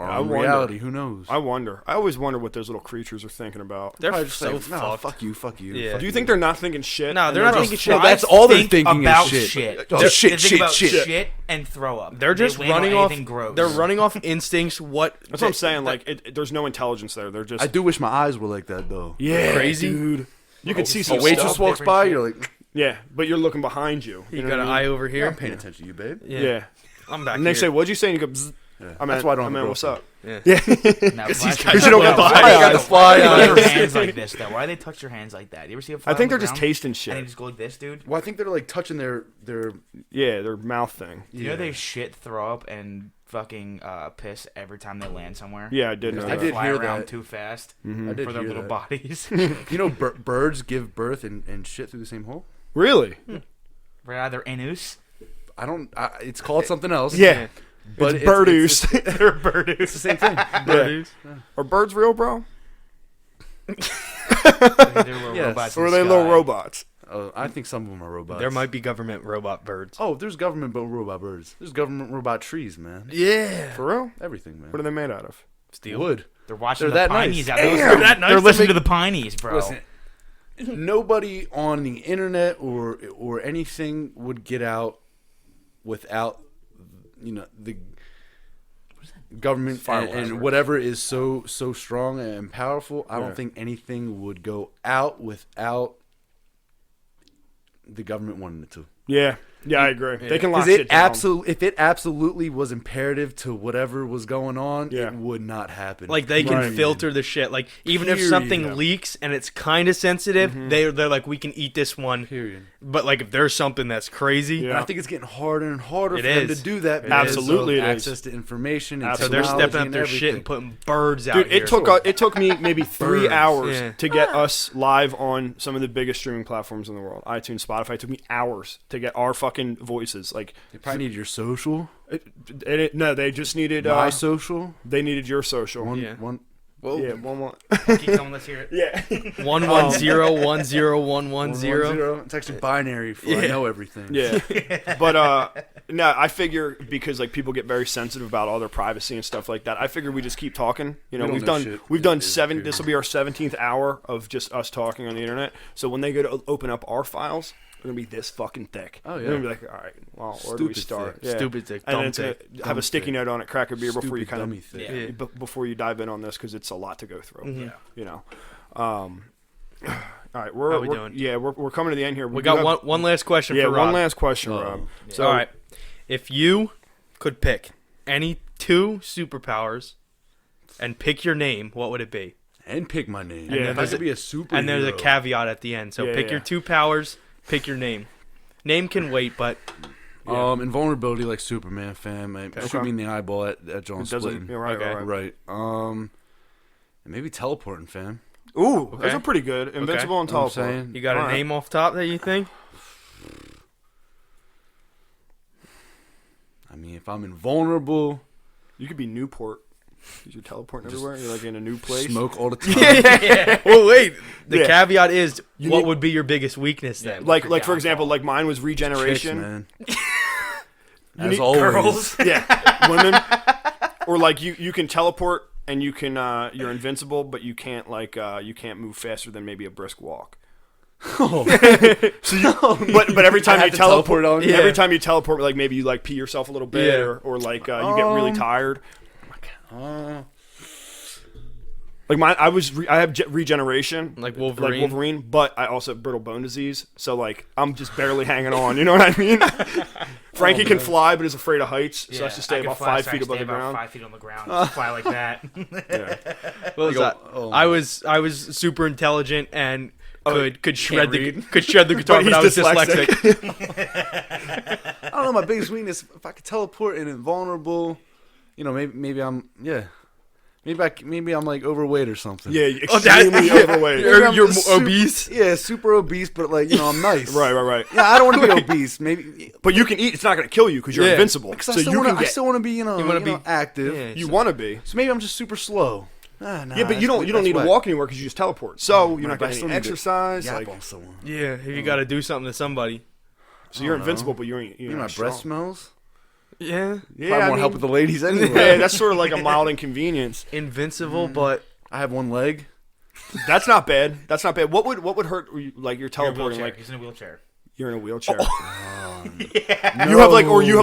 Or I in wonder. reality, who knows? I wonder. I always wonder what those little creatures are thinking about. They're Probably just so like, "Nah, fucked. fuck you, fuck you. Yeah. fuck Do you you." think they're not thinking shit? No, And they're not just- thinking shit. Well, that's all they're Think thinking about is shit. shit. Oh, They shit, think about shit. shit and throw up. They're just They land on running off. anything gross. They're running off instincts. What? That's what I'm saying. Like, there's no intelligence there. They're just I do wish my eyes were like that though. yeah, Crazy. dude. You could see some A waitress stuff. walks Different by, shit. you're like, Yeah, but you're looking behind you. You know got what an I eye mean? over "Yeah, here. I'm paying attention to you, babe." Yeah. I'm back And they here. say, "What'd you say?" And you go, Bzz. Yeah. I mean, That's why I don't have a what's girlfriend. up? Yeah. Now, Because why- you don't got the why fly they eyes. got Fly Why they touch eyes. your hands like this though? Why do they touch your hands like that? You ever see a fly I think on they're the just ground tasting and they shit. just go like this, dude? Well, I think they're like touching their Yeah, their mouth thing. You know they shit, throw up, and fucking piss every time they land somewhere. Yeah, I did know I that. did Fly hear around that. too fast I did for their hear little that. bodies. You know, birds give birth and shit through the same hole. Really? For either anus. I don't. it's called something else. Yeah. but It's birdoos. They're birdies. It's the same thing. Birdies. Are birds real, bro? They're little Yes. robots Or are in they the little sky. robots? I think some of them are robots. There might be government robot birds. Oh, there's government robot birds. There's government robot trees, man. Yeah. For real? Everything, man. What are they made out of? Steel. Wood. They're watching They're the that pinies nice. out there. They're that nice They're to listening to make- the pinies, bro. Listen, nobody on the internet or anything would get out without the government and whatever is so strong and powerful. I Yeah. don't think anything would go out without the government wanting it to. Yeah. Yeah, I agree. They can lock Because shit down. if it absolutely was imperative to whatever was going on, Yeah. it would not happen. Like they can Right. filter the shit. Like even if Period. something leaks and it's kind of sensitive, they're like, we can eat this one. period. But like if there's something that's crazy, Yeah. And I think it's getting harder and harder It for them to is. do that. It because is. Absolutely of it is. access to information and so they're technology stepping up and their shit everything. and putting birds out Dude, here. it took me maybe 3 Birds. hours Yeah. to get us live on some of the biggest streaming platforms in the world. iTunes, Spotify. It took me hours to get our fucking voices. Like, They probably need your social, no, they just needed my social. they needed your social. One, Yeah. one. Yeah, one. Keep going, let's hear it. Yeah. 110 It's actually binary for I Yeah. know everything. Yeah. But no, I figure because like people get very sensitive about all their privacy and stuff like that. I figure we just keep talking. You know, We don't we've know done shit. we've done It is 7 period. this will be our 17th hour of just us talking on the internet. So when they go to open up our files, they're going to be this fucking thick. Oh, yeah. They're going to be like, "All right, well, where do we Stupid start?" thick. Yeah. Stupid thick, And dumb then it's gonna thick, have dumb a sticky thick. note on it, crack a beer before you Stupid kind dummy of thick. Yeah. before you dive in on this cuz it's a lot to go through. Mhm. You know. All right, we're How we doing? Yeah, we're coming to the end here. We do got have- one last question Yeah, for Rob. one last question, Oh. Rob. Yeah. So All right. If you could pick any 2 superpowers and pick your name, what would it be? And pick my name. Yeah. If I could be a super. And there's a caveat at the end. So Yeah, pick yeah. your 2 powers, pick your name. Name can wait, but Invulnerability like Superman, fam. Shoot Okay. me in the eyeball at John It doesn't. Splitting. Yeah, right, Okay. right. Right. And maybe teleporting, fam. Ooh, those Okay. are pretty good. Invincible and You know what I'm teleport. saying? you got a All right. name off top that you think? I mean, if I'm invulnerable, You could be Newport. You're teleporting everywhere. You're like in a new place. smoke all the time. Well, wait. The Yeah. caveat is, You what need- would be your biggest weakness then? Like for example, like mine was Chicks, regeneration. man. You As need always. girls. Yeah, women. Or like you can teleport and you can you're invincible, but you can't you can't move faster than maybe a brisk walk. Oh. So you, but every time I you have to teleport teleport, on you? every time you teleport, like maybe you like pee yourself a little bit, Yeah. or like you get really tired. Uh, Like mine, I have regeneration, Like Wolverine? like Wolverine, but I also have brittle bone disease. So like I'm just barely hanging on. You know what I mean? Frankie can fly, but is afraid of heights, so has to stay about 5 feet above the ground. 5 feet on the ground. Just fly like that. What was that? oh I was super intelligent and could shred the read? could shred the guitar, But but, I was he's dyslexic. I don't know. My biggest weakness, if I could teleport and invulnerable, maybe I'm maybe I'm like overweight or something. Yeah, extremely overweight. You're I'm obese. Yeah, super obese, but like I'm nice. Right. Yeah, I don't want to be obese. Maybe But you can eat. It's not going to kill you because you're Yeah. invincible. because So I still you want can to. I get. still want to be You wanna be- active. Yeah. You want to be. So maybe I'm just super slow. Nah, Yeah, but you don't need to walk anywhere because you just teleport. So you're not But I getting still any need to exercise. Yap Like, on someone. Yeah, if you got to do something to somebody. so you're invincible, but you ain't. You know my breath smells. Yeah. I want help with the ladies anyway. Yeah, that's sort of like a mild inconvenience. Invincible, but I have one leg. That's not bad. That's not bad. What would hurt? Like you're teleporting, Wheelchair. like He's in a wheelchair. you're in a wheelchair. Yeah. You have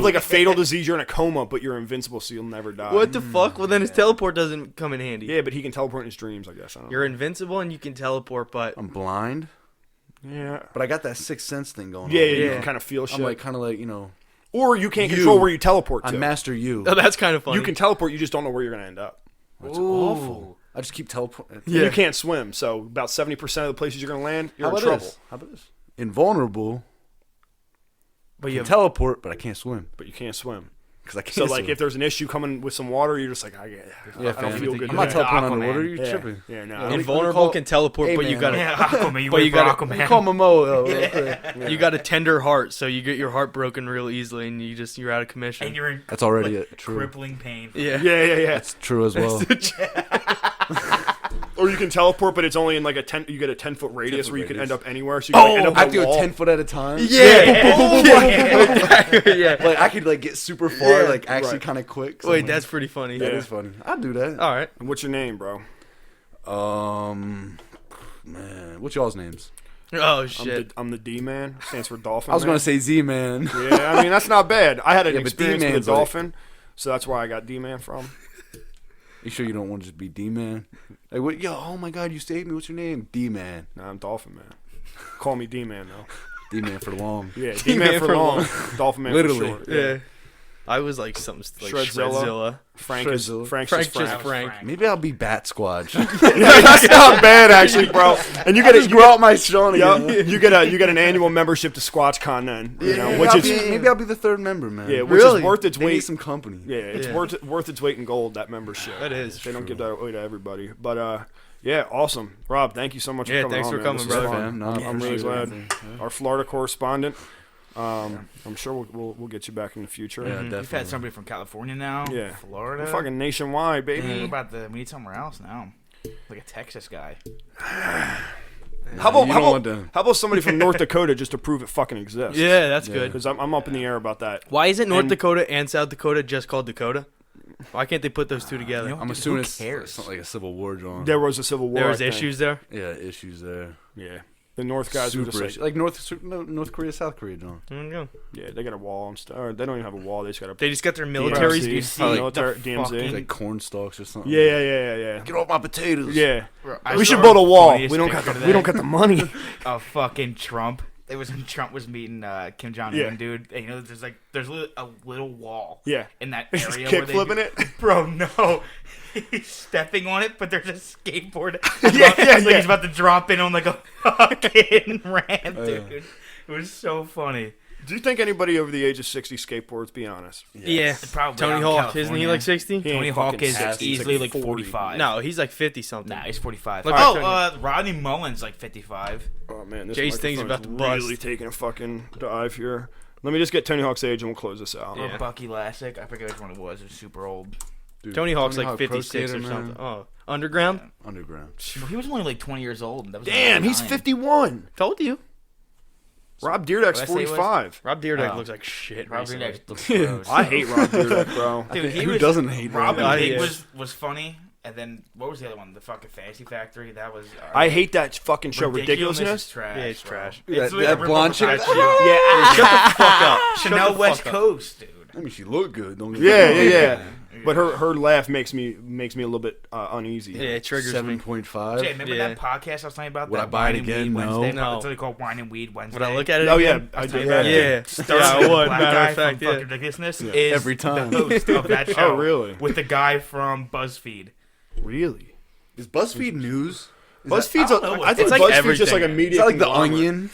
like a fatal disease. You're in a coma, but you're invincible, so you'll never die. what the fuck? Well, then his teleport doesn't come in handy. Yeah, but he can teleport in his dreams. I guess. I don't You're know. invincible and you can teleport, but I'm blind, Yeah. but I got that sixth sense thing going Yeah, on. you Yeah. can kind of feel shit. I'm like kind of like, you know, or you can't You. control where you teleport to. I master you. oh, that's kind of funny. You can teleport. You just don't know where you're gonna end up. That's awful. I just keep teleporting. And you can't swim, so about 70% of the places you're gonna land, you're How in about trouble. this? How about this? Invulnerable. but I you can teleport, but I can't swim But you can't swim. because I can't. So like, swim. if there's an issue coming with some water, you're just like, I don't fam. feel good. I'm not today. teleporting Aquaman. underwater. You're Yeah. tripping. Yeah, no. Yeah, let me invulnerable call- can teleport, Hey, but you man. gotta Yeah, Aquaman. You But you wait for gotta- Aquaman. Let me call Momo. you got a tender heart, so you get your heart broken real easily, and you're out of commission. And you're in That's already true. crippling pain. yeah. Yeah. That's true as well. Or you can teleport, but it's only in like you get a 10-foot radius 10-foot where you can radius. end up anywhere. So you can end up I at have to a go wall. 10 foot at a time. yeah. Like I could like get super far, Yeah. like actually Right. kind of quick. So Wait, like, that's pretty funny. that is funny. I'd do that. All right. And what's your name, bro? Man, what's y'all's names? Oh shit. I'm the D man. Stands for dolphin. I was man. gonna say Z Man. Yeah, I mean that's not bad. I had an Yeah, but experience with a D-man's like- dolphin, so that's where I got D man from. You sure you don't want to just be D Man? Like what? Yo, oh my God, you saved me. What's your name? D Man. No, I'm Dolphin Man. Call me D man though. D Man for long. Yeah, D man for long. Dolphin man Literally. for short. Yeah. I was like something like Shredzilla. Shredzilla. Frank is Shredzilla. Frank's Frank just Frank. just Frank. Maybe I'll be Bat Squatch. That's not bad actually, bro. And you get just grow out my Sean again. you get an annual membership to SquatchCon then, you know, Maybe which I'll is maybe I'll be the third member, man. yeah, which Really? is worth its They need weight. some company. Yeah, it's Yeah. worth its weight in gold, that membership. That is They don't true. give that away to everybody. But yeah, awesome. Rob, thank you so much Yeah, for coming thanks on, for man. coming, This is brother. fun. Fam. No, I'm really appreciate glad. it. Our Florida correspondent. I'm sure we'll get you back in the future. Yeah, We've definitely. had somebody from California now. Yeah. Florida. We're fucking nationwide, We baby. need somewhere else now. Like a Texas guy. How You about don't want them. how about somebody from North Dakota just to prove it fucking exists? Yeah, that's Yeah. good. Because I'm up in the air about that. Why isn't North And- Dakota and South Dakota just called Dakota? Why can't they put those two together? You know, I'm Dude, assuming who it's cares? something like a civil war, John. There was a civil war. There I was think. issues there. Yeah, issues there. Yeah. The North guys were Super just issues. Like North Korea, South Korea, John. There you go. yeah, they got a wall and stuff. Or they don't even have a wall. They just got a They just got their DMZ. militaries. Did you see military the DMZ. fucking- Like corn stalks or something. Yeah. Get off my potatoes. Yeah. I We saw should build a wall. funniest We don't picture got the today money. of fucking Trump. It was when Trump was meeting Kim Jong Un, Yeah. dude. And, you know, there's a little wall. Yeah. In that He's area, just where kick they flipping do- it. bro. No, he's stepping on it, but there's a skateboard. Yeah, like yeah. he's about to drop in on like a fucking ramp, dude. It was so funny. Do you think anybody over the age of 60 skateboards? Be honest. Yeah, Probably Tony out in Hawk, isn't he California. like 60? He ain't Tony Hawk fucking is 60, he's easily like like 40. 45. No, he's like 50 something. Nah, he's 45. Look at Tony. Rodney Mullen's like 55. Oh man, this Jay's thing's microphone's about to bust. really taking a fucking dive here. Let me just get Tony Hawk's age and we'll close this out. Yeah. Or Bucky Lassick. I forget which one it was. It was super old. Dude, Tony Hawk's like Pro 56 Skater, or man. something. Oh, Underground? Underground. Well, he was only like 20 years old. And that was Damn, he's 99. 51. Told you. Rob Dyrdek's What'd I say he was? 45. Rob Dyrdek Oh. looks like shit Rob recently. Dyrdek looks gross. I hate Rob Dyrdek, bro. Dude, he Who was, doesn't hate Robin Rob? Big Yeah. was funny. And then, what was the other one? The fucking Fantasy Factory? That was... I hate that fucking show, Ridiculousness. is trash. Yeah, it's bro. trash. It's That- like that a rip-off blonde of chick? that shit. Yeah, shut the fuck up. Chanel the West fuck up. Coast, dude. I mean, she looked good. Don't get Yeah, me yeah, wrong. yeah. But her laugh makes me a little bit uneasy. Yeah, it triggers me. 7.5. Jay, remember Yeah. that podcast I was telling you about? Would that I buy it Wine and again? Weed No. Wednesday? No. It's really called Wine and Weed Wednesday. Would I look at it Oh yeah, again? I tell did. you about Yeah. Yeah. Starts Yeah, I with the would. black Matter guy of fact, from yeah. fucking Ridiculousness is Every time. the host of that show. Oh, really? With the guy from BuzzFeed. Really? Is BuzzFeed news? Buzzfeed's. I don't know I think It's like BuzzFeed's just like a everything. media. Is that like the conglomerate. Onion?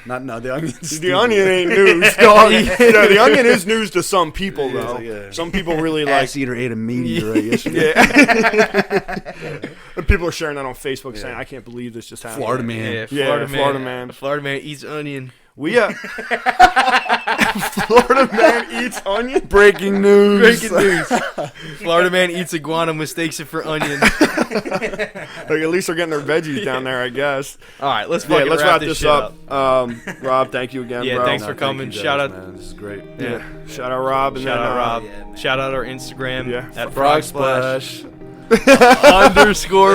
Not the Onion's The Onion ain't news, dog. No, the Onion is news to some people, Yeah, though. yeah. Some people really like. Ass eater ate a meteorite yesterday. Yeah. And people are sharing that on Facebook saying, "I can't believe this just happened." Florida man. Yeah, Yeah, Florida man. Florida man. Florida man eats onion. Florida man eats onion. Breaking news. Florida man eats iguana, mistakes it for onion. Like, at least they're getting their veggies down there, I guess. All right, let's wrap this this up. Rob, thank you again, yeah, bro. thanks for coming. Shout out, man. This is great. Yeah. Shout out Rob. And shout then, out Rob. yeah, man. Shout out our Instagram at Frogsplash. _podcast.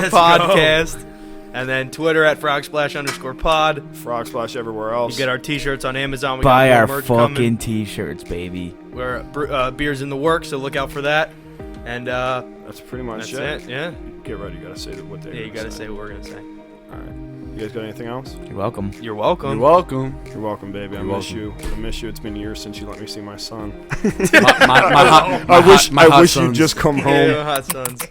Let's go. And then Twitter at Frogsplash_pod. Frogsplash everywhere else. You get our t-shirts on Amazon. We Buy got our more merch fucking coming. t-shirts, baby. We're beers in the works, so look out for that. And that's pretty much that's it. Yeah. Get ready. You gotta say what they. Yeah, you gotta say what we're gonna say. All right. You guys got anything else? You're welcome. You're welcome. You're welcome. You're welcome, baby. I miss you. I miss you. It's been years since you let me see my son. My I wish you'd just come home. Yeah, hot sons.